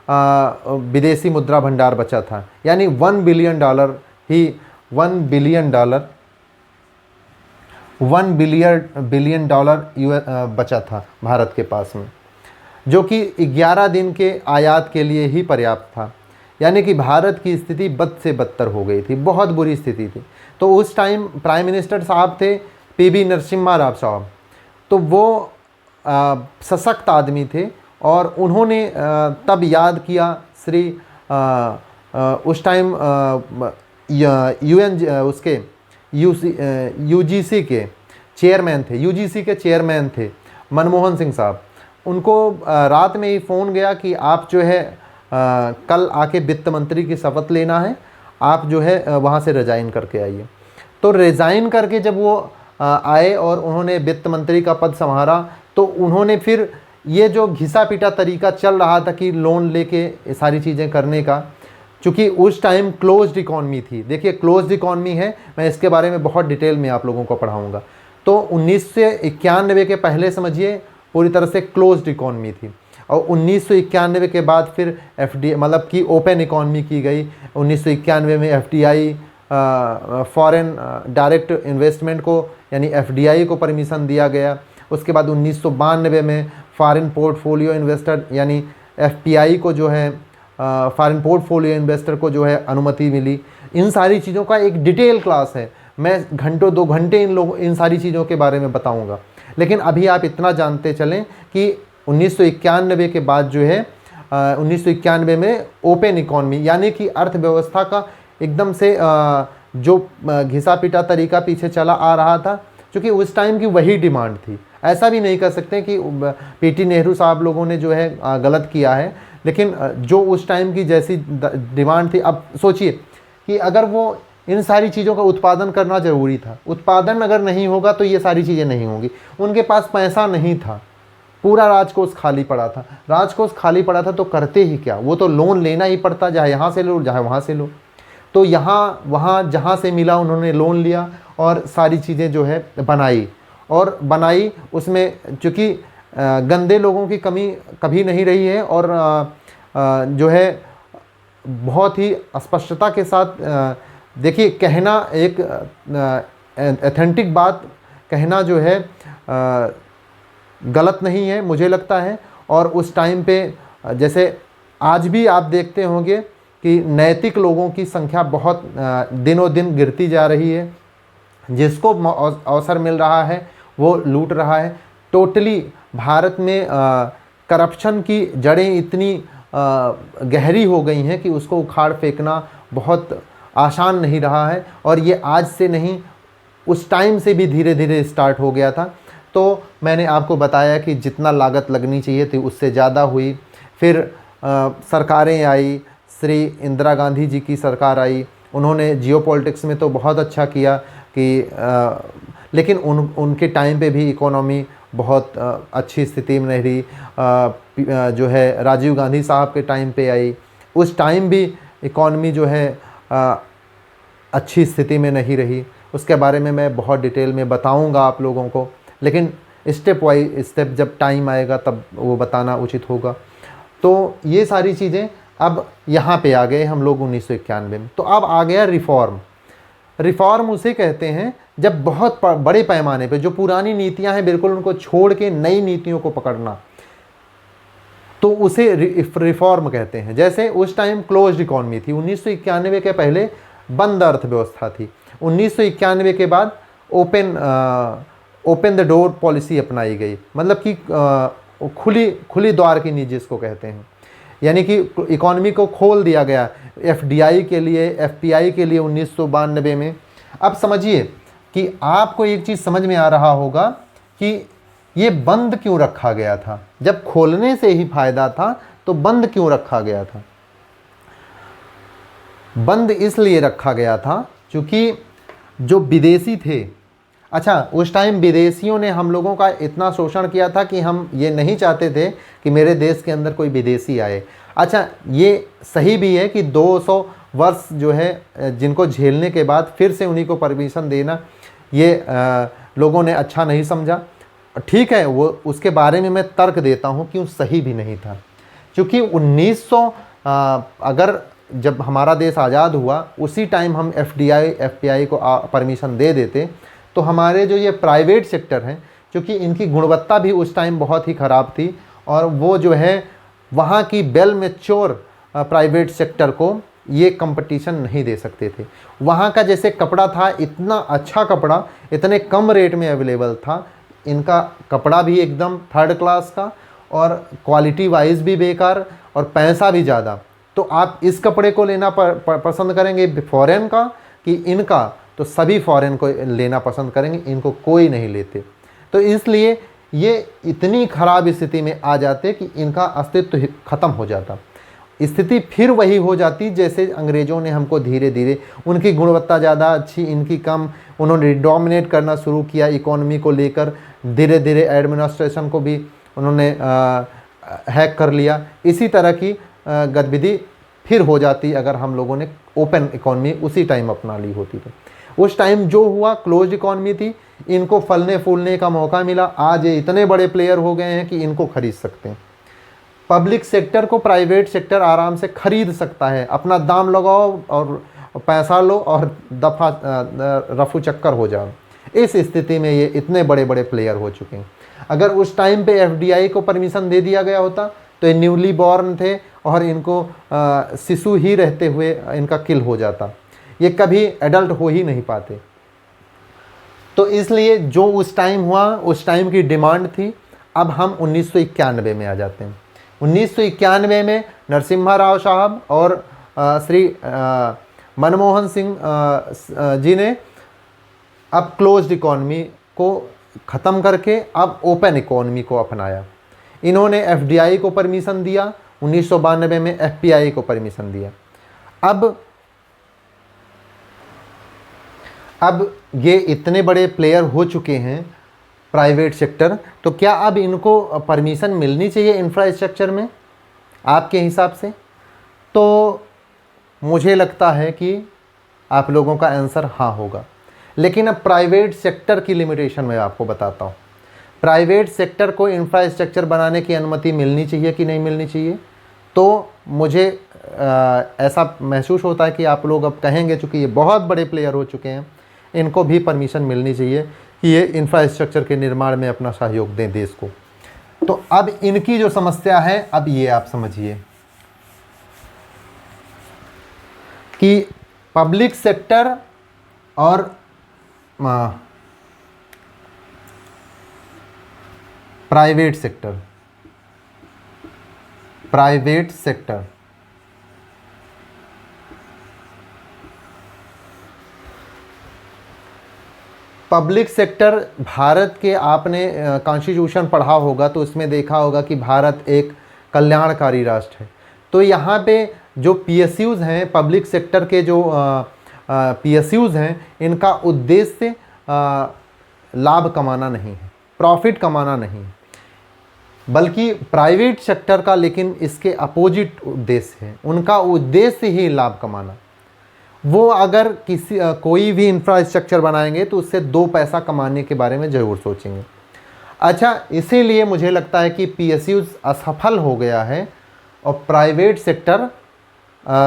Speaker 1: विदेशी मुद्रा भंडार बचा था। यानी $1 बिलियन ही $1 बिलियन बचा था भारत के पास में, जो कि 11 दिन के आयात के लिए ही पर्याप्त था। यानी कि भारत की स्थिति बद से बदतर हो गई थी, बहुत बुरी स्थिति थी। तो उस टाइम प्राइम मिनिस्टर साहब थे पीवी नरसिम्हा राव साहब। तो वो सशक्त आदमी थे और उन्होंने तब याद किया श्री उस टाइम यूएन उसके यूजीसी के चेयरमैन थे मनमोहन सिंह साहब। उनको रात में ही फ़ोन गया कि आप जो है कल आके वित्त मंत्री की शपथ लेना है, आप जो है वहाँ से रिज़ाइन करके आइए। तो रिज़ाइन करके जब वो आए और उन्होंने वित्त मंत्री का पद संभाला तो उन्होंने फिर ये जो घिसा पीटा तरीका चल रहा था कि लोन लेके सारी चीज़ें करने का, चूँकि उस टाइम क्लोज्ड इकॉनमी थी। देखिए क्लोज्ड इकॉनमी है, मैं इसके बारे में बहुत डिटेल में आप लोगों को पढ़ाऊँगा। तो 1991 के पहले समझिए पूरी तरह से क्लोज्ड इकॉनमी थी, और 1991 के बाद फिर FDI मतलब कि ओपन इकॉनमी की गई। 1991 में FDI फॉरेन डायरेक्ट इन्वेस्टमेंट को यानी FDI को परमिशन दिया गया। उसके बाद 1992 में फॉरेन पोर्टफोलियो इन्वेस्टर यानी FPI को जो है फॉरेन पोर्टफोलियो इन्वेस्टर को जो है अनुमति मिली। इन सारी चीज़ों का एक डिटेल क्लास है, मैं घंटों 2 घंटे इन सारी चीज़ों के बारे में बताऊंगा। लेकिन अभी आप इतना जानते चलें कि 1991 के बाद जो है 1991 में ओपन इकॉनमी यानी कि अर्थव्यवस्था का एकदम से जो घिसा पिटा तरीका पीछे चला आ रहा था, क्योंकि उस टाइम की वही डिमांड थी। ऐसा भी नहीं कर सकते कि PT नेहरू साहब लोगों ने जो है गलत किया है, लेकिन जो उस टाइम की जैसी डिमांड थी। अब सोचिए कि अगर वो इन सारी चीज़ों का उत्पादन करना ज़रूरी था, उत्पादन अगर नहीं होगा तो ये सारी चीज़ें नहीं होंगी। उनके पास पैसा नहीं था, पूरा राजकोष खाली पड़ा था। राजकोष खाली पड़ा था तो करते ही क्या, वो तो लोन लेना ही पड़ता, चाहे यहाँ से लो चाहे वहाँ से लो। तो यहाँ वहाँ जहाँ से मिला उन्होंने लोन लिया और सारी चीज़ें जो है बनाई। उसमें चूँकि गंदे लोगों की कमी कभी नहीं रही है, और जो है बहुत ही स्पष्टता के साथ देखिए कहना एक एथेंटिक बात कहना जो है गलत नहीं है मुझे लगता है। और उस टाइम पे जैसे आज भी आप देखते होंगे कि नैतिक लोगों की संख्या बहुत दिनों दिन गिरती जा रही है। जिसको अवसर मिल रहा है वो लूट रहा है। टोटली भारत में करप्शन की जड़ें इतनी गहरी हो गई हैं कि उसको उखाड़ फेंकना बहुत आसान नहीं रहा है। और ये आज से नहीं, उस टाइम से भी धीरे धीरे स्टार्ट हो गया था। तो मैंने आपको बताया कि जितना लागत लगनी चाहिए थी उससे ज़्यादा हुई। फिर सरकारें आई, श्री इंदिरा गांधी जी की सरकार आई, उन्होंने जियोपॉलिटिक्स में तो बहुत अच्छा किया कि लेकिन उनके टाइम पे भी इकोनॉमी बहुत अच्छी स्थिति में नहीं रही। जो है राजीव गांधी साहब के टाइम पे आई, उस टाइम भी इकोनॉमी जो है अच्छी स्थिति में नहीं रही। उसके बारे में मैं बहुत डिटेल में बताऊंगा आप लोगों को, लेकिन स्टेप वाइज स्टेप जब टाइम आएगा तब वो बताना उचित होगा। तो ये सारी चीज़ें अब यहाँ पे आ गए हम लोग 1991 में। तो अब आ गया रिफॉर्म। रिफॉर्म उसे कहते हैं जब बहुत बड़े पैमाने पे जो पुरानी नीतियां हैं बिल्कुल उनको छोड़ के नई नीतियों को पकड़ना, तो उसे रिफॉर्म कहते हैं। जैसे उस टाइम क्लोज्ड इकॉनमी थी, 1991 के पहले बंद अर्थव्यवस्था थी। 1991 के बाद ओपन द डोर पॉलिसी अपनाई गई, मतलब कि खुली द्वार की नीति जिसको कहते हैं, यानी कि इकॉनमी को खोल दिया गया एफडीआई के लिए, एफपीआई के लिए 1992 में। अब समझिए कि आपको एक चीज़ समझ में आ रहा होगा कि ये बंद क्यों रखा गया था। जब खोलने से ही फायदा था तो बंद क्यों रखा गया था। बंद इसलिए रखा गया था क्योंकि जो विदेशी थे, अच्छा उस टाइम विदेशियों ने हम लोगों का इतना शोषण किया था कि हम ये नहीं चाहते थे कि मेरे देश के अंदर कोई विदेशी आए। अच्छा ये सही भी है कि 200 वर्ष जो है जिनको झेलने के बाद फिर से उन्हीं को परमिशन देना, ये लोगों ने अच्छा नहीं समझा। ठीक है, वो उसके बारे में मैं तर्क देता हूँ क्यों सही भी नहीं था। क्योंकि 1900 अगर जब हमारा देश आज़ाद हुआ उसी टाइम हम एफडीआई एफपीआई को परमिशन दे देते तो हमारे जो ये प्राइवेट सेक्टर हैं, क्योंकि इनकी गुणवत्ता भी उस टाइम बहुत ही ख़राब थी और वो जो है वहाँ की वेल मैच्योर प्राइवेट सेक्टर को ये कंपटीशन नहीं दे सकते थे। वहाँ का जैसे कपड़ा था, इतना अच्छा कपड़ा इतने कम रेट में अवेलेबल था, इनका कपड़ा भी एकदम थर्ड क्लास का और क्वालिटी वाइज भी बेकार और पैसा भी ज़्यादा। तो आप इस कपड़े को लेना पसंद करेंगे फॉरेन का कि इनका, तो सभी फॉरेन को लेना पसंद करेंगे, इनको कोई नहीं लेते। तो इसलिए ये इतनी ख़राब स्थिति में आ जाते कि इनका अस्तित्व ख़त्म हो जाता। स्थिति फिर वही हो जाती जैसे अंग्रेज़ों ने हमको धीरे धीरे, उनकी गुणवत्ता ज़्यादा अच्छी, इनकी कम, उन्होंने डोमिनेट करना शुरू किया इकोनॉमी को लेकर। धीरे धीरे एडमिनिस्ट्रेशन को भी उन्होंने हैक कर लिया। इसी तरह की गतिविधि फिर हो जाती अगर हम लोगों ने ओपन इकोनॉमी उसी टाइम अपना ली होती। तो उस टाइम जो हुआ क्लोज इकोनॉमी थी, इनको फलने फूलने का मौका मिला। आज ये इतने बड़े प्लेयर हो गए हैं कि इनको खरीद सकते हैं। पब्लिक सेक्टर को प्राइवेट सेक्टर आराम से खरीद सकता है, अपना दाम लगाओ और पैसा लो और दफा रफू चक्कर हो जाओ। इस स्थिति में ये इतने बड़े बड़े प्लेयर हो चुके हैं। अगर उस टाइम पे एफडीआई को परमिशन दे दिया गया होता तो ये न्यूली बॉर्न थे और इनको शिशु ही रहते हुए इनका किल हो जाता, ये कभी एडल्ट हो ही नहीं पाते। तो इसलिए जो उस टाइम हुआ उस टाइम की डिमांड थी। अब हम 1991 में आ जाते हैं। 1991 में नरसिम्हा राव साहब और श्री मनमोहन सिंह जी ने अब क्लोज्ड इकोनॉमी को ख़त्म करके अब ओपन इकोनॉमी को अपनाया। इन्होंने एफडीआई को परमिशन दिया, 1992 में एफपीआई को परमिशन दिया। अब ये इतने बड़े प्लेयर हो चुके हैं प्राइवेट सेक्टर, तो क्या अब इनको परमिशन मिलनी चाहिए इंफ्रास्ट्रक्चर में आपके हिसाब से? तो मुझे लगता है कि आप लोगों का आंसर हाँ होगा। लेकिन अब प्राइवेट सेक्टर की लिमिटेशन मैं आपको बताता हूँ। प्राइवेट सेक्टर को इंफ्रास्ट्रक्चर बनाने की अनुमति मिलनी चाहिए कि नहीं मिलनी चाहिए? तो मुझे ऐसा महसूस होता है कि आप लोग अब कहेंगे चूँकि ये बहुत बड़े प्लेयर हो चुके हैं, इनको भी परमिशन मिलनी चाहिए कि ये इंफ्रास्ट्रक्चर के निर्माण में अपना सहयोग दें देश को। तो अब इनकी जो समस्या है, अब ये आप समझिए कि पब्लिक सेक्टर और private sector, private sector, public sector. Bharat के आपने कॉन्स्टिट्यूशन पढ़ा होगा तो उसमें देखा होगा कि भारत एक कल्याणकारी राष्ट्र है। तो यहाँ पे जो पीएसयूज़ हैं, पब्लिक सेक्टर के जो पीएसयूज़ हैं, इनका उद्देश्य लाभ कमाना नहीं है, प्रॉफिट कमाना नहीं है, बल्कि प्राइवेट सेक्टर का लेकिन इसके अपोजिट उद्देश्य है। उनका उद्देश्य ही लाभ कमाना। वो अगर कोई भी इंफ्रास्ट्रक्चर बनाएंगे तो उससे 2 पैसा कमाने के बारे में ज़रूर सोचेंगे। अच्छा, इसीलिए मुझे लगता है कि पीएसयूज़ असफल हो गया है और प्राइवेट सेक्टर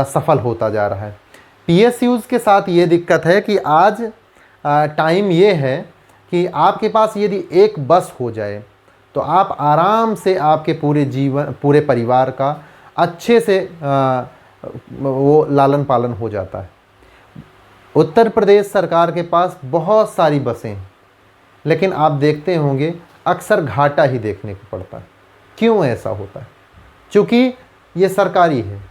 Speaker 1: सफल होता जा रहा है। पीएसयूज़ के साथ ये दिक्कत है कि आज टाइम ये है कि आपके पास यदि एक बस हो जाए तो आप आराम से आपके पूरे परिवार का अच्छे से वो लालन पालन हो जाता है। उत्तर प्रदेश सरकार के पास बहुत सारी बसें हैं, लेकिन आप देखते होंगे अक्सर घाटा ही देखने को पड़ता है। क्यों ऐसा होता है? क्योंकि ये सरकारी है,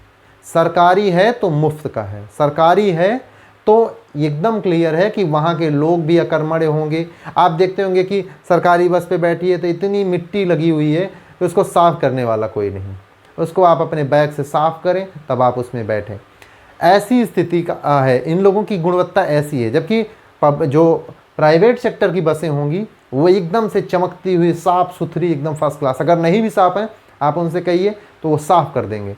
Speaker 1: सरकारी है तो मुफ्त का है, सरकारी है तो एकदम क्लियर है कि वहाँ के लोग भी अकर्मण्य होंगे। आप देखते होंगे कि सरकारी बस पे बैठी है तो इतनी मिट्टी लगी हुई है कि उसको साफ़ करने वाला कोई नहीं। उसको आप अपने बैग से साफ़ करें तब आप उसमें बैठें। ऐसी स्थिति का है, इन लोगों की गुणवत्ता ऐसी है। जबकि जो प्राइवेट सेक्टर की बसें होंगी वो एकदम से चमकती हुई, साफ़ सुथरी, एकदम फर्स्ट क्लास। अगर नहीं भी साफ़ हैं आप उनसे कहिए तो वो साफ़ कर देंगे।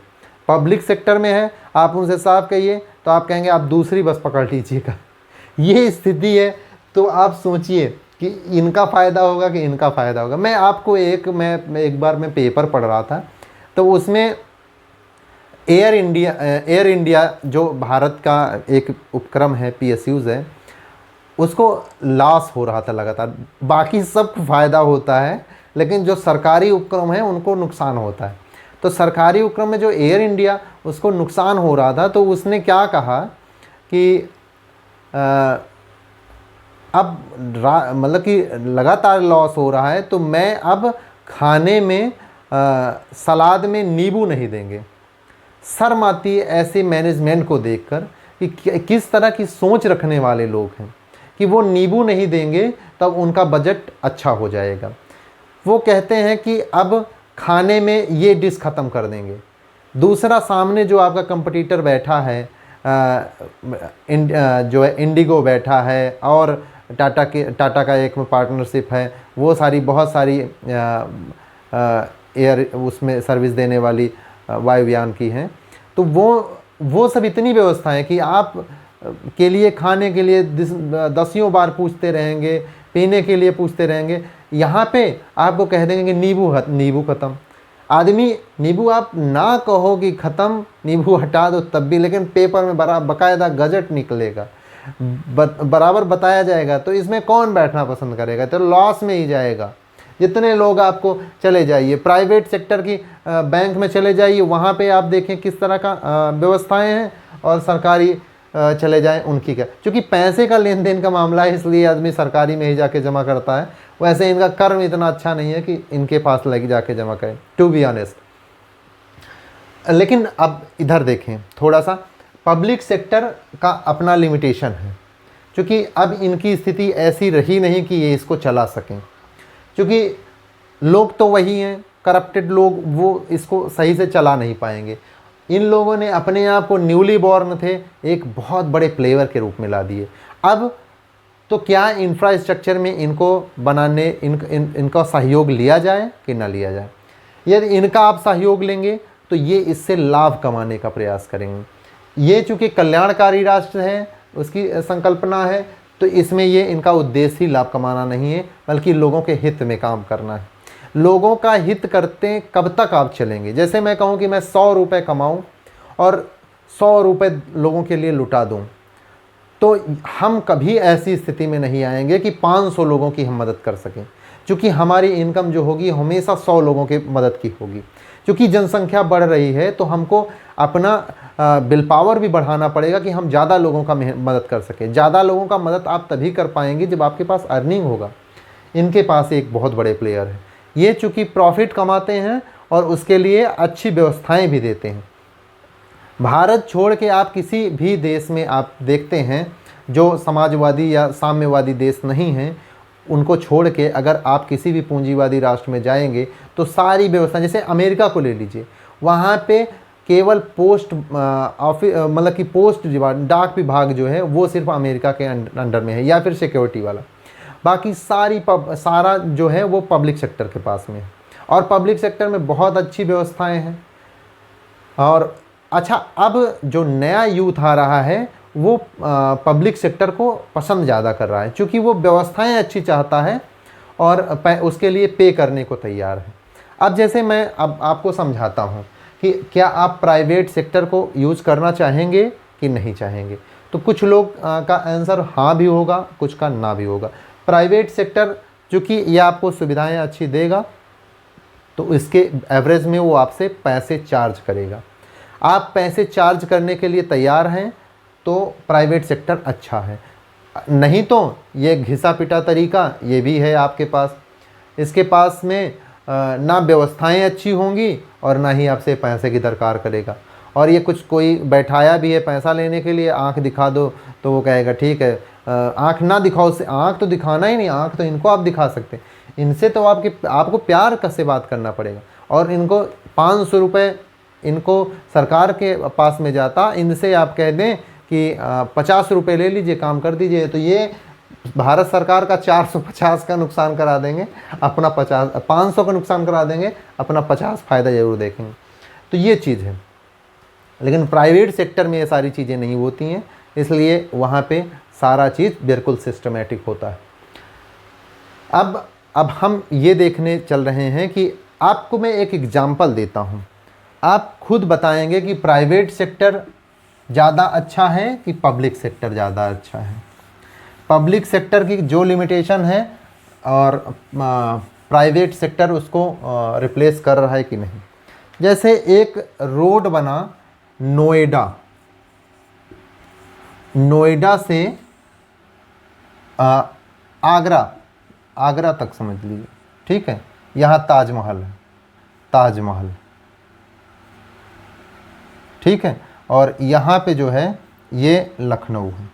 Speaker 1: पब्लिक सेक्टर में है, आप उनसे साफ़ कहिए तो आप कहेंगे आप दूसरी बस पकड़ लीजिएगा। ये स्थिति है। तो आप सोचिए कि इनका फ़ायदा होगा कि इनका फ़ायदा होगा। मैं आपको एक बार मैं पेपर पढ़ रहा था तो उसमें एयर इंडिया जो भारत का एक उपक्रम है, पीएसयूज़ है, उसको लॉस हो रहा था लगातार। बाकी सबको फ़ायदा होता है लेकिन जो सरकारी उपक्रम है उनको नुकसान होता है। तो सरकारी उपक्रम में जो एयर इंडिया, उसको नुकसान हो रहा था तो उसने क्या कहा कि अब मतलब कि लगातार लॉस हो रहा है तो मैं अब खाने में सलाद में नींबू नहीं देंगे। शर्म आती है ऐसे मैनेजमेंट को देखकर कि किस तरह की सोच रखने वाले लोग हैं कि वो नींबू नहीं देंगे तब उनका बजट अच्छा हो जाएगा। वो कहते हैं कि अब खाने में ये डिश ख़त्म कर देंगे। दूसरा सामने जो आपका कंपटीटर बैठा है, जो है इंडिगो बैठा है और टाटा का एक पार्टनरशिप है, वो सारी बहुत सारी एयर उसमें सर्विस देने वाली वायुयान की हैं। तो वो सब इतनी व्यवस्थाएं कि आप के लिए खाने के लिए दसियों बार पूछते रहेंगे, पीने के लिए पूछते रहेंगे। यहाँ पे आपको कह देंगे कि नींबू ख़त्म। आदमी नींबू आप ना कहो कि ख़त्म, नींबू हटा दो तब भी, लेकिन पेपर में बाकायदा गजट निकलेगा, बराबर बताया जाएगा। तो इसमें कौन बैठना पसंद करेगा? तो लॉस में ही जाएगा। जितने लोग आपको चले जाइए प्राइवेट सेक्टर की बैंक में चले जाइए, वहाँ पे आप देखें किस तरह का व्यवस्थाएं हैं, और सरकारी चले जाएं उनकी क्या। क्योंकि पैसे का लेन देन का मामला है इसलिए आदमी सरकारी में ही जाके जमा करता है। वैसे इनका कर्म इतना अच्छा नहीं है कि इनके पास लग जाके जमा करें, टू बी ऑनेस्ट। लेकिन अब इधर देखें थोड़ा सा, पब्लिक सेक्टर का अपना लिमिटेशन है, क्योंकि अब इनकी स्थिति ऐसी रही नहीं कि ये इसको चला सकें। क्योंकि लोग तो वही हैं, करप्टेड लोग, वो इसको सही से चला नहीं पाएंगे। इन लोगों ने अपने आप को न्यूली बॉर्न थे एक बहुत बड़े प्लेयर के रूप में ला दिए। अब तो क्या इंफ्रास्ट्रक्चर में इनको बनाने इनका सहयोग लिया जाए कि ना लिया जाए? यदि इनका आप सहयोग लेंगे तो ये इससे लाभ कमाने का प्रयास करेंगे। ये चूँकि कल्याणकारी राष्ट्र है, उसकी संकल्पना है, तो इसमें ये इनका उद्देश्य ही लाभ कमाना नहीं है, बल्कि लोगों के हित में काम करना है। लोगों का हित करते कब तक आप चलेंगे? जैसे मैं कहूँ कि मैं 100 रुपये कमाऊँ और 100 रुपये लोगों के लिए लुटा दूँ, तो हम कभी ऐसी स्थिति में नहीं आएंगे कि 500 लोगों की हम मदद कर सकें। क्योंकि हमारी इनकम जो होगी हमेशा 100 लोगों की मदद की होगी। क्योंकि जनसंख्या बढ़ रही है तो हमको अपना विल पावर भी बढ़ाना पड़ेगा कि हम ज़्यादा लोगों का मदद कर सकें। ज़्यादा लोगों का मदद आप तभी कर पाएंगे जब आपके पास अर्निंग होगा। इनके पास एक बहुत बड़े प्लेयर है, ये चूँकि प्रॉफिट कमाते हैं और उसके लिए अच्छी व्यवस्थाएं भी देते हैं। भारत छोड़ के आप किसी भी देश में आप देखते हैं जो समाजवादी या साम्यवादी देश नहीं हैं, उनको छोड़ के अगर आप किसी भी पूंजीवादी राष्ट्र में जाएंगे तो सारी व्यवस्था, जैसे अमेरिका को ले लीजिए, वहाँ पे केवल पोस्ट ऑफिस मतलब कि पोस्ट डाक विभाग जो है वो सिर्फ अमेरिका के अंडर में है या फिर सिक्योरिटी वाला। बाकी सारा जो है वो पब्लिक सेक्टर के पास में है और पब्लिक सेक्टर में बहुत अच्छी व्यवस्थाएं हैं। और अच्छा, अब जो नया यूथ आ रहा है वो पब्लिक सेक्टर को पसंद ज़्यादा कर रहा है, क्योंकि वो व्यवस्थाएं अच्छी चाहता है और उसके लिए पे करने को तैयार है। अब जैसे मैं अब आपको समझाता हूँ कि क्या आप प्राइवेट सेक्टर को यूज़ करना चाहेंगे कि नहीं चाहेंगे, तो कुछ लोग का आंसर हाँ भी होगा, कुछ का ना भी होगा। प्राइवेट सेक्टर चूँकि ये आपको सुविधाएं अच्छी देगा तो इसके एवरेज में वो आपसे पैसे चार्ज करेगा। आप पैसे चार्ज करने के लिए तैयार हैं तो प्राइवेट सेक्टर अच्छा है, नहीं तो ये घिसा पिटा तरीका ये भी है आपके पास। इसके पास में ना व्यवस्थाएं अच्छी होंगी और ना ही आपसे पैसे की दरकार करेगा। और ये कुछ कोई बैठाया भी है पैसा लेने के लिए, आंख दिखा दो तो वो कहेगा ठीक है, आंख ना दिखाओ, से आंख तो दिखाना ही नहीं, आंख तो इनको आप दिखा सकते हैं, इनसे तो आपको प्यार से बात करना पड़ेगा। और इनको 500 रुपये इनको सरकार के पास में जाता, इनसे आप कह दें कि 50 रुपये ले लीजिए, काम कर दीजिए, तो ये भारत सरकार का 450 का नुकसान करा देंगे, अपना 500 का नुकसान करा देंगे, अपना 50 फ़ायदा ज़रूर देखेंगे। तो ये चीज़ है। लेकिन प्राइवेट सेक्टर में ये सारी चीज़ें नहीं होती हैं, इसलिए वहाँ पे सारा चीज़ बिल्कुल सिस्टमेटिक होता है। अब हम ये देखने चल रहे हैं कि आपको मैं एक एग्जांपल देता हूँ, आप खुद बताएंगे कि प्राइवेट सेक्टर ज़्यादा अच्छा है कि पब्लिक सेक्टर ज़्यादा अच्छा है। पब्लिक सेक्टर की जो लिमिटेशन है और प्राइवेट सेक्टर उसको रिप्लेस कर रहा है कि नहीं। जैसे एक रोड बना नोएडा से आगरा तक समझ लीजिए, ठीक है। यहाँ ताजमहल है, ताजमहल, ठीक है। और यहाँ पे जो है ये लखनऊ है,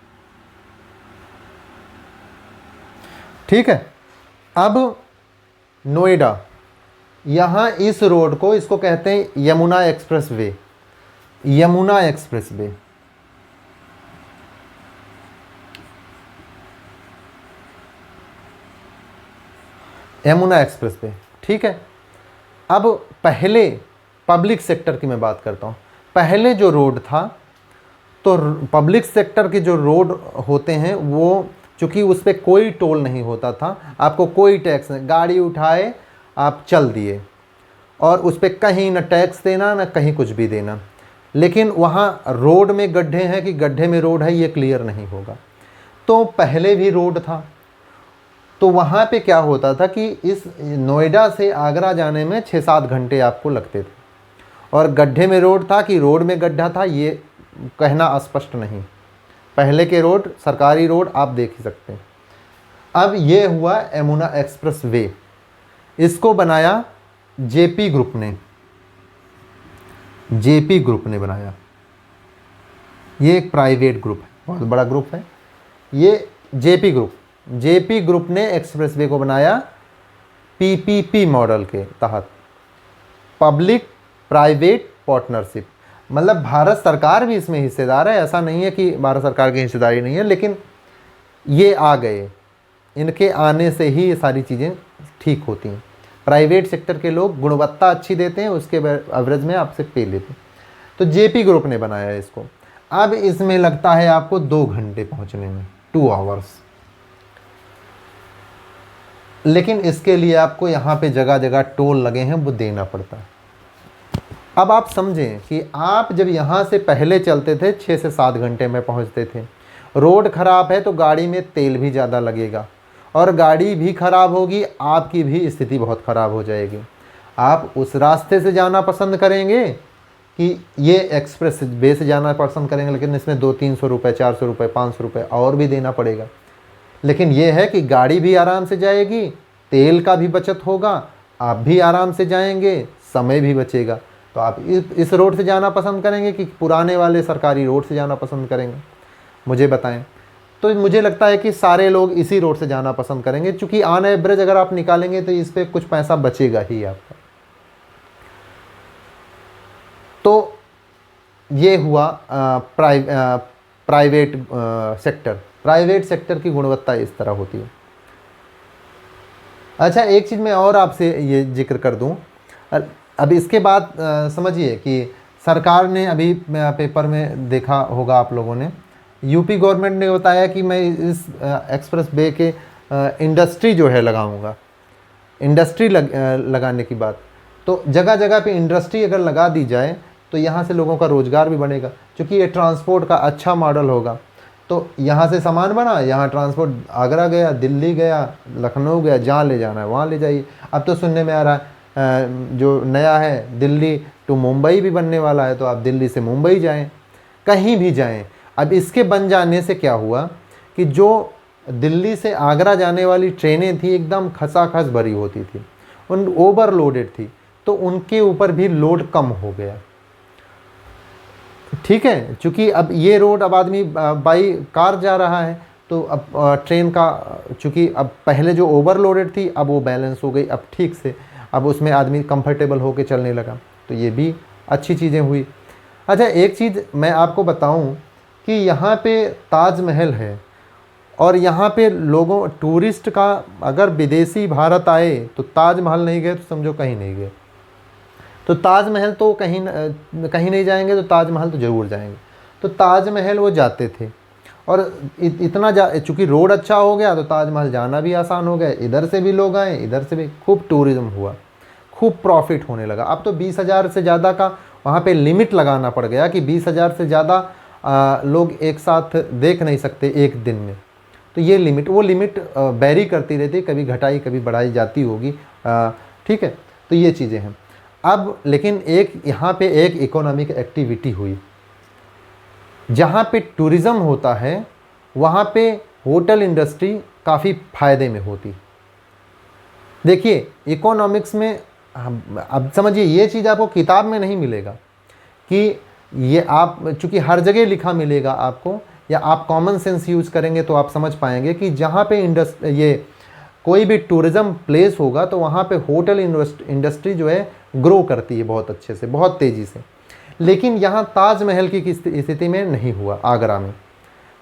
Speaker 1: ठीक है। अब नोएडा, यहाँ इस रोड को इसको कहते हैं Yamuna express way, Yamuna express way. Yamuna express way, ठीक है। अब पहले पब्लिक सेक्टर की मैं बात करता हूँ। पहले जो रोड था तो पब्लिक सेक्टर के जो रोड होते हैं वो चूँकि उस पर कोई टोल नहीं होता था, आपको कोई टैक्स नहीं, गाड़ी उठाए आप चल दिए और उस पर कहीं ना टैक्स देना ना कहीं कुछ भी देना। लेकिन वहाँ रोड में गड्ढे हैं कि गड्ढे में रोड है ये क्लियर नहीं होगा। तो पहले भी रोड था, तो वहाँ पे क्या होता था कि इस नोएडा से आगरा जाने में 6-7 घंटे आपको लगते थे। और गड्ढे में रोड था कि रोड में गड्ढा था ये कहना स्पष्ट नहीं। पहले के रोड, सरकारी रोड आप देख ही सकते हैं। अब ये हुआ यमुना एक्सप्रेस वे, इसको बनाया जेपी ग्रुप ने, जेपी ग्रुप ने बनाया। ये एक प्राइवेट ग्रुप है, बहुत बड़ा ग्रुप है ये जेपी ग्रुप ने एक्सप्रेसवे को बनाया पीपीपी मॉडल के तहत, पब्लिक प्राइवेट पार्टनरशिप। मतलब भारत सरकार भी इसमें हिस्सेदार है, ऐसा नहीं है कि भारत सरकार की हिस्सेदारी नहीं है, लेकिन ये आ गए, इनके आने से ही ये सारी चीज़ें ठीक होती हैं। प्राइवेट सेक्टर के लोग गुणवत्ता अच्छी देते हैं, उसके एवरेज में आपसे पे लेते हैं। तो जेपी ग्रुप ने बनाया है इसको। अब इसमें लगता है आपको 2 घंटे पहुंचने में, 2 आवर्स। लेकिन इसके लिए आपको यहाँ पे जगह जगह टोल लगे हैं, वो देना पड़ता है। अब आप समझें कि आप जब यहाँ से पहले चलते थे 6 से 7 घंटे में पहुँचते थे। रोड ख़राब है तो गाड़ी में तेल भी ज़्यादा लगेगा और गाड़ी भी ख़राब होगी, आपकी भी स्थिति बहुत ख़राब हो जाएगी। आप उस रास्ते से जाना पसंद करेंगे कि ये एक्सप्रेस वे से जाना पसंद करेंगे, लेकिन इसमें 200-300 रुपये, 400 रुपये, 500 रुपये और भी देना पड़ेगा। लेकिन ये है कि गाड़ी भी आराम से जाएगी, तेल का भी बचत होगा, आप भी आराम से जाएंगे, समय भी बचेगा। तो आप इस रोड से जाना पसंद करेंगे कि पुराने वाले सरकारी रोड से जाना पसंद करेंगे, मुझे बताएं। तो मुझे लगता है कि सारे लोग इसी रोड से जाना पसंद करेंगे, क्योंकि ऑन एवरेज अगर आप निकालेंगे तो इस पर कुछ पैसा बचेगा ही आपका। तो ये हुआ प्राइवेट सेक्टर। प्राइवेट सेक्टर की गुणवत्ता इस तरह होती है। अच्छा, एक चीज़ मैं और आपसे ये जिक्र कर दूं। अब इसके बाद समझिए कि सरकार ने अभी पेपर में देखा होगा आप लोगों ने, यूपी गवर्नमेंट ने बताया कि मैं इस एक्सप्रेस वे के इंडस्ट्री जो है लगाऊंगा। इंडस्ट्री लगाने की बात, तो जगह जगह पे इंडस्ट्री अगर लगा दी जाए तो यहाँ से लोगों का रोज़गार भी बनेगा, क्योंकि ये ट्रांसपोर्ट का अच्छा मॉडल होगा। तो यहाँ से सामान बना, यहाँ ट्रांसपोर्ट आगरा गया, दिल्ली गया, लखनऊ गया, जहाँ ले जाना है वहाँ ले जाइए। अब तो सुनने में आ रहा है जो नया है दिल्ली टू मुंबई भी बनने वाला है, तो आप दिल्ली से मुंबई जाएं, कहीं भी जाएं। अब इसके बन जाने से क्या हुआ कि जो दिल्ली से आगरा जाने वाली ट्रेनें थी एकदम खचाखच भरी होती थी, उन ओवरलोडेड थी, तो उनके ऊपर भी लोड कम हो गया। ठीक है, चूँकि अब ये रोड अब आदमी बाई कार जा रहा है, तो अब ट्रेन का चूँकि अब पहले जो ओवरलोडेड थी अब वो बैलेंस हो गई, अब ठीक से अब उसमें आदमी कंफर्टेबल होके चलने लगा। तो ये भी अच्छी चीज़ें हुई। अच्छा, एक चीज़ मैं आपको बताऊं कि यहाँ पे ताजमहल है, और यहाँ पे लोगों टूरिस्ट का अगर विदेशी भारत आए तो ताजमहल नहीं गए तो समझो कहीं नहीं गए। तो ताजमहल तो कहीं नहीं जाएंगे, तो ताजमहल तो ज़रूर जाएंगे। तो ताजमहल वो जाते थे, और इतना चूँकि रोड अच्छा हो गया तो ताजमहल जाना भी आसान हो गया, इधर से भी लोग आए, इधर से भी खूब टूरिज़्म हुआ, खूब प्रॉफिट होने लगा। अब तो 20,000 से ज़्यादा का वहाँ पे लिमिट लगाना पड़ गया कि 20,000 से ज़्यादा लोग एक साथ देख नहीं सकते एक दिन में। तो ये लिमिट, वो लिमिट वेरी करती रहती, कभी घटाई कभी बढ़ाई जाती होगी। ठीक है, तो ये चीज़ें हैं। अब लेकिन एक यहाँ पे एक इकोनॉमिक एक्टिविटी हुई, जहाँ पे टूरिज़्म होता है वहाँ पे होटल इंडस्ट्री काफ़ी फ़ायदे में होती। देखिए इकोनॉमिक्स में अब समझिए, ये चीज़ आपको किताब में नहीं मिलेगा कि ये आप, चूँकि हर जगह लिखा मिलेगा आपको, या आप कॉमन सेंस यूज़ करेंगे तो आप समझ पाएंगे कि जहाँ पे ये कोई भी टूरिज़्म प्लेस होगा तो वहाँ पे होटल इंडस्ट्री जो है ग्रो करती है बहुत अच्छे से, बहुत तेज़ी से। लेकिन यहाँ ताजमहल की स्थिति में नहीं हुआ। आगरा में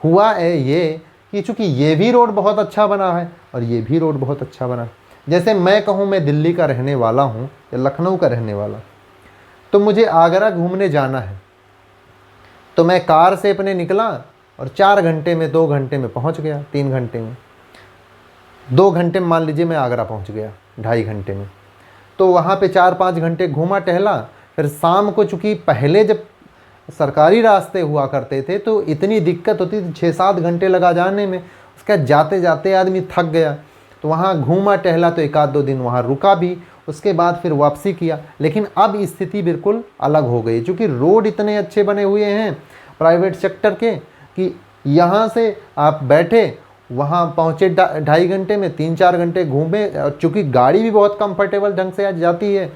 Speaker 1: हुआ है ये कि चूँकि ये भी रोड बहुत अच्छा बना है और ये भी रोड बहुत अच्छा बना है। जैसे मैं कहूँ मैं दिल्ली का रहने वाला हूँ या लखनऊ का रहने वाला, तो मुझे आगरा घूमने जाना है, तो मैं कार से अपने निकला और 4 घंटे में, 2 घंटे में पहुँच गया, 3 घंटे में, 2 घंटे में मान लीजिए मैं आगरा पहुँच गया, 2.5 घंटे में। तो वहाँ पे 4-5 घंटे घूमा टहला। फिर शाम को, चूँकि पहले जब सरकारी रास्ते हुआ करते थे तो इतनी दिक्कत होती थी, 6-7 घंटे लगा जाने में, उसका जाते जाते आदमी थक गया। तो वहाँ घूमा टहला तो 1-2 दिन वहाँ रुका भी, उसके बाद फिर वापसी किया। लेकिन अब स्थिति बिल्कुल अलग हो गई, चूँकि रोड इतने अच्छे बने हुए हैं प्राइवेट सेक्टर के कि यहाँ से आप बैठे वहाँ पहुँचे 2.5 घंटे में, 3-4 घंटे घूमे। और चूँकि गाड़ी भी बहुत कंफर्टेबल ढंग से आज जाती है,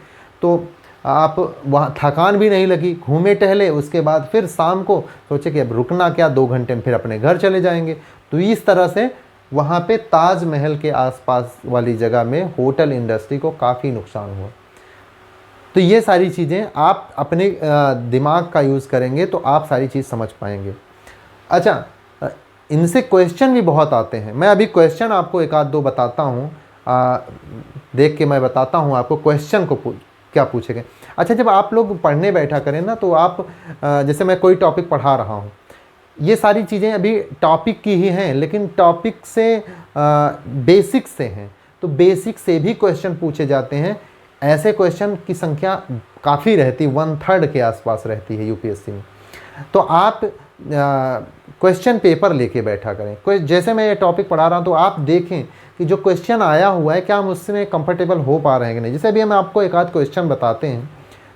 Speaker 1: तो आप वहाँ थकान भी नहीं लगी, घूमे टहले। उसके बाद फिर शाम को सोचे कि अब रुकना क्या, 2 घंटे में फिर अपने घर चले जाएंगे। तो इस तरह से वहाँ पे ताजमहल के आसपास वाली जगह में होटल इंडस्ट्री को काफ़ी नुकसान हुआ। तो ये सारी चीज़ें आप अपने दिमाग का यूज़ करेंगे तो आप सारी चीज़ समझ पाएंगे। अच्छा, इनसे क्वेश्चन भी बहुत आते हैं। मैं अभी क्वेश्चन आपको 1-2 बताता हूँ, देख के मैं बताता हूँ आपको क्वेश्चन को क्या पूछेंगे। अच्छा, जब आप लोग पढ़ने बैठा करें ना, तो आप जैसे मैं कोई टॉपिक पढ़ा रहा हूँ, ये सारी चीज़ें अभी टॉपिक की ही हैं, लेकिन टॉपिक से बेसिक से हैं, तो बेसिक से भी क्वेश्चन पूछे जाते हैं। ऐसे क्वेश्चन की संख्या काफ़ी रहती, 1/3 के आसपास रहती है यूपीएससी में। तो आप क्वेश्चन पेपर लेके बैठा करें। कोई जैसे मैं ये टॉपिक पढ़ा रहा हूँ तो आप देखें कि जो क्वेश्चन आया हुआ है क्या हम उसमें कंफर्टेबल हो पा रहे हैं कि नहीं। जैसे अभी हम आपको एक आध क्वेश्चन बताते हैं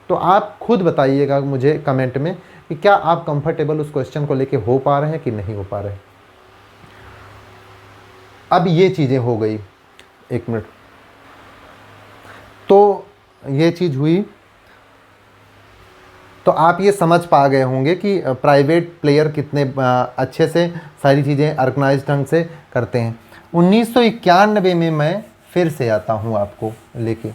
Speaker 1: तो आप खुद बताइएगा मुझे कमेंट में कि क्या आप कंफर्टेबल उस क्वेश्चन को लेके हो पा रहे हैं कि नहीं हो पा रहे हैं। अब ये चीज़ें हो गई, एक मिनट, तो ये चीज़ हुई, तो आप ये समझ पा गए होंगे कि प्राइवेट प्लेयर कितने अच्छे से सारी चीज़ें ऑर्गेनाइज ढंग से करते हैं। 1991 में मैं फिर से आता हूँ आपको लेके।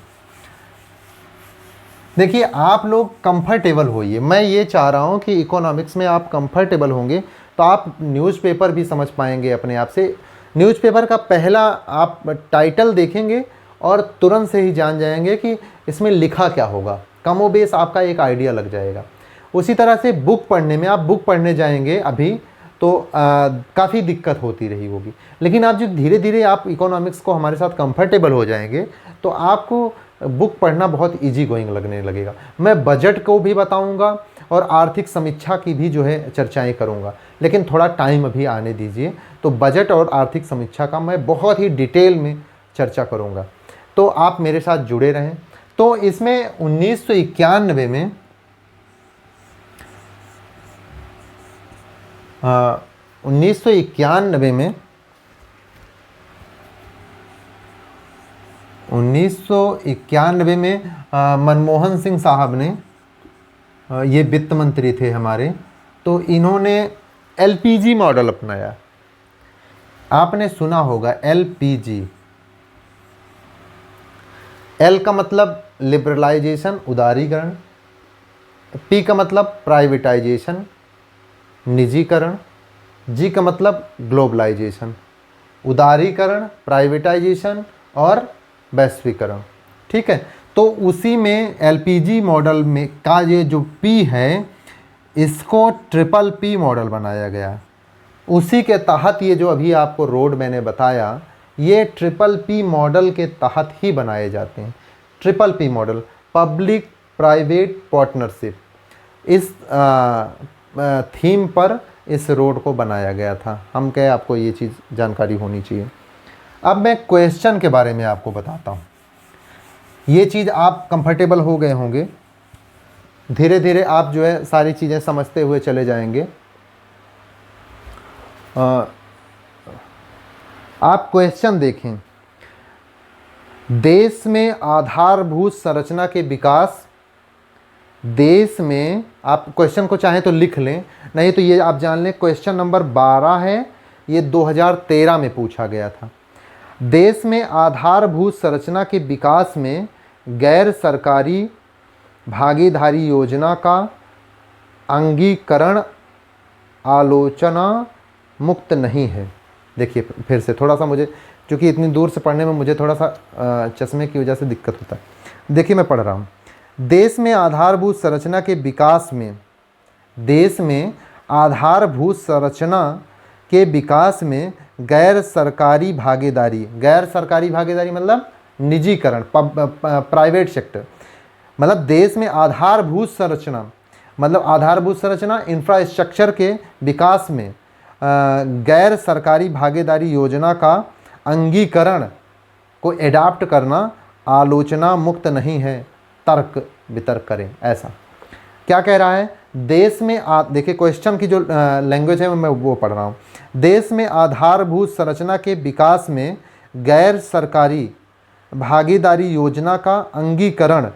Speaker 1: देखिए आप लोग कंफर्टेबल होइए, मैं ये चाह रहा हूँ कि इकोनॉमिक्स में आप कंफर्टेबल होंगे तो आप न्यूज़पेपर भी समझ पाएंगे अपने आप से। न्यूज़पेपर का पहला आप टाइटल देखेंगे और तुरंत से ही जान जाएंगे कि इसमें लिखा क्या होगा, कमोबेश आपका एक आइडिया लग जाएगा। उसी तरह से बुक पढ़ने में, आप बुक पढ़ने जाएंगे अभी तो काफ़ी दिक्कत होती रही होगी, लेकिन आप जो धीरे धीरे आप इकोनॉमिक्स को हमारे साथ कंफर्टेबल हो जाएंगे तो आपको बुक पढ़ना बहुत इजी गोइंग लगने लगेगा। मैं बजट को भी बताऊंगा और आर्थिक समीक्षा की भी जो है चर्चाएं करूंगा, लेकिन थोड़ा टाइम अभी आने दीजिए। तो बजट और आर्थिक समीक्षा का मैं बहुत ही डिटेल में चर्चा करूंगा, तो आप मेरे साथ जुड़े रहें। तो इसमें 1991 में 1991 में 1991 में मनमोहन सिंह साहब ने, ये वित्त मंत्री थे हमारे, तो इन्होंने एलपीजी मॉडल अपनाया। आपने सुना होगा एलपीजी। एल का मतलब लिबरलाइजेशन, उदारीकरण। पी का मतलब प्राइवेटाइजेशन, निजीकरण। जी का मतलब ग्लोबलाइजेशन, उदारीकरण, प्राइवेटाइजेशन और वैश्वीकरण। ठीक है, तो उसी में एलपीजी मॉडल में का ये जो पी है इसको ट्रिपल पी मॉडल बनाया गया। उसी के तहत ये जो अभी आपको रोड मैंने बताया ये ट्रिपल पी मॉडल के तहत ही बनाए जाते हैं। Triple P model, public private partnership, इस थीम पर इस रोड को बनाया गया था। हम कहे आपको ये चीज़ जानकारी होनी चाहिए। अब मैं क्वेश्चन के बारे में आपको बताता हूँ। ये चीज़ आप कंफर्टेबल हो गए होंगे, धीरे धीरे आप जो है सारी चीज़ें समझते हुए चले जाएंगे। आप क्वेश्चन देखें, देश में आधारभूत संरचना के विकास, देश में, आप क्वेश्चन को चाहें तो लिख लें, नहीं तो ये आप जान लें क्वेश्चन नंबर 12 है, ये 2013 में पूछा गया था। देश में आधारभूत संरचना के विकास में गैर सरकारी भागीदारी योजना का अंगीकरण आलोचना मुक्त नहीं है। देखिए फिर से थोड़ा सा मुझे, क्योंकि इतनी दूर से पढ़ने में मुझे थोड़ा सा चश्मे की वजह से दिक्कत होता है। देखिए मैं पढ़ रहा हूँ, देश में आधारभूत संरचना के विकास में, देश में आधारभूत संरचना के विकास में गैर सरकारी भागीदारी, गैर सरकारी भागीदारी मतलब निजीकरण, प्राइवेट सेक्टर, मतलब देश में आधारभूत संरचना, मतलब आधारभूत संरचना इंफ्रास्ट्रक्चर के विकास में गैर सरकारी भागीदारी योजना का अंगीकरण को एडाप्ट करना आलोचना मुक्त नहीं है, तर्क वितर्क करें। ऐसा क्या कह रहा है, देश में देखिए क्वेश्चन की जो लैंग्वेज है मैं वो पढ़ रहा हूँ। देश में आधारभूत संरचना के विकास में गैर सरकारी भागीदारी योजना का अंगीकरण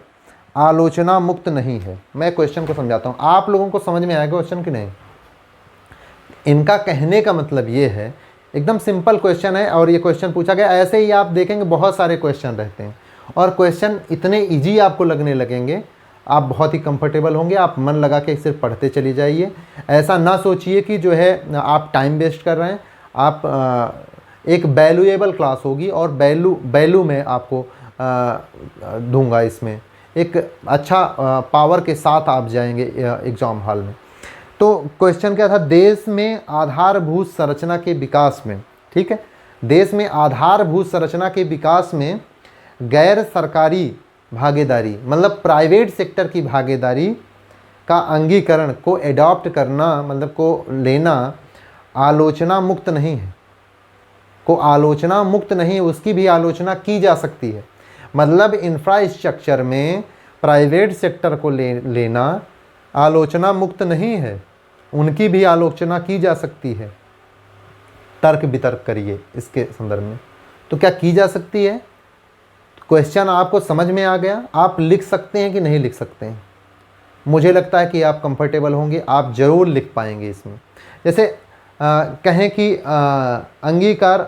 Speaker 1: आलोचना मुक्त नहीं है। मैं क्वेश्चन को समझाता हूँ, आप लोगों को समझ में आएगा क्वेश्चन कि नहीं। इनका कहने का मतलब ये है, एकदम सिंपल क्वेश्चन है और ये क्वेश्चन पूछा गया। ऐसे ही आप देखेंगे बहुत सारे क्वेश्चन रहते हैं और क्वेश्चन इतने इजी आपको लगने लगेंगे, आप बहुत ही कंफर्टेबल होंगे, आप मन लगा के सिर्फ पढ़ते चली जाइए। ऐसा ना सोचिए कि जो है आप टाइम वेस्ट कर रहे हैं। आप एक वैल्यूएबल क्लास होगी और वैल्यू में आपको दूंगा, इसमें एक अच्छा पावर के साथ आप जाएंगे एग्ज़ाम हॉल में। तो क्वेश्चन क्या था, देश में आधारभूत संरचना के विकास में, ठीक है, देश में आधारभूत संरचना के विकास में गैर सरकारी भागीदारी मतलब प्राइवेट सेक्टर की भागीदारी का अंगीकरण को एडॉप्ट करना मतलब को लेना आलोचना मुक्त नहीं है, को आलोचना मुक्त नहीं है, उसकी भी आलोचना की जा सकती है। मतलब इंफ्रास्ट्रक्चर में प्राइवेट सेक्टर को लेना आलोचना मुक्त नहीं है, उनकी भी आलोचना की जा सकती है। तर्क वितर्क करिए इसके संदर्भ में, तो क्या की जा सकती है? क्वेश्चन आपको समझ में आ गया? आप लिख सकते हैं कि नहीं लिख सकते हैं? मुझे लगता है कि आप कंफर्टेबल होंगे, आप ज़रूर लिख पाएंगे इसमें। जैसे कहें कि अंगीकार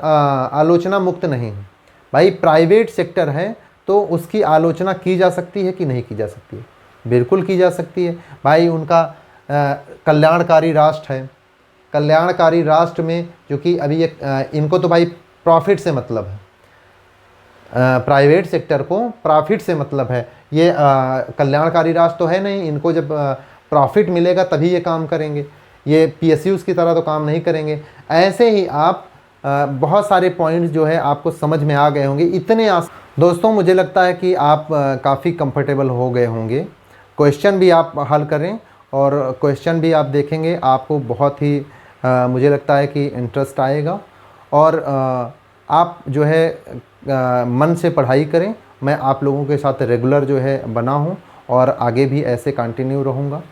Speaker 1: आलोचना मुक्त नहीं है, भाई प्राइवेट सेक्टर है तो उसकी आलोचना की जा सकती है कि नहीं की जा सकती है? बिल्कुल की जा सकती है भाई। उनका कल्याणकारी राष्ट्र है, कल्याणकारी राष्ट्र में जो कि अभी ये इनको तो भाई प्रॉफिट से मतलब है, प्राइवेट सेक्टर को प्रॉफिट से मतलब है। ये कल्याणकारी राष्ट्र तो है नहीं, इनको जब प्रॉफिट मिलेगा तभी ये काम करेंगे, ये PSUs की तरह तो काम नहीं करेंगे। ऐसे ही आप बहुत सारे पॉइंट्स जो है आपको समझ में आ गए होंगे। इतने दोस्तों मुझे लगता है कि आप काफ़ी कंफर्टेबल हो गए होंगे। क्वेश्चन भी आप हल करें और क्वेश्चन भी आप देखेंगे, आपको बहुत ही मुझे लगता है कि इंटरेस्ट आएगा और आप जो है मन से पढ़ाई करें। मैं आप लोगों के साथ रेगुलर जो है बना हूँ और आगे भी ऐसे कंटिन्यू रहूँगा।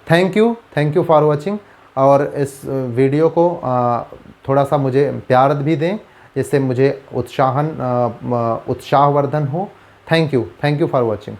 Speaker 1: Thank you for watching. और इस वीडियो को थोड़ा सा मुझे प्यार भी दें, जिससे मुझे उत्साहवर्धन हो। Thank you for watching.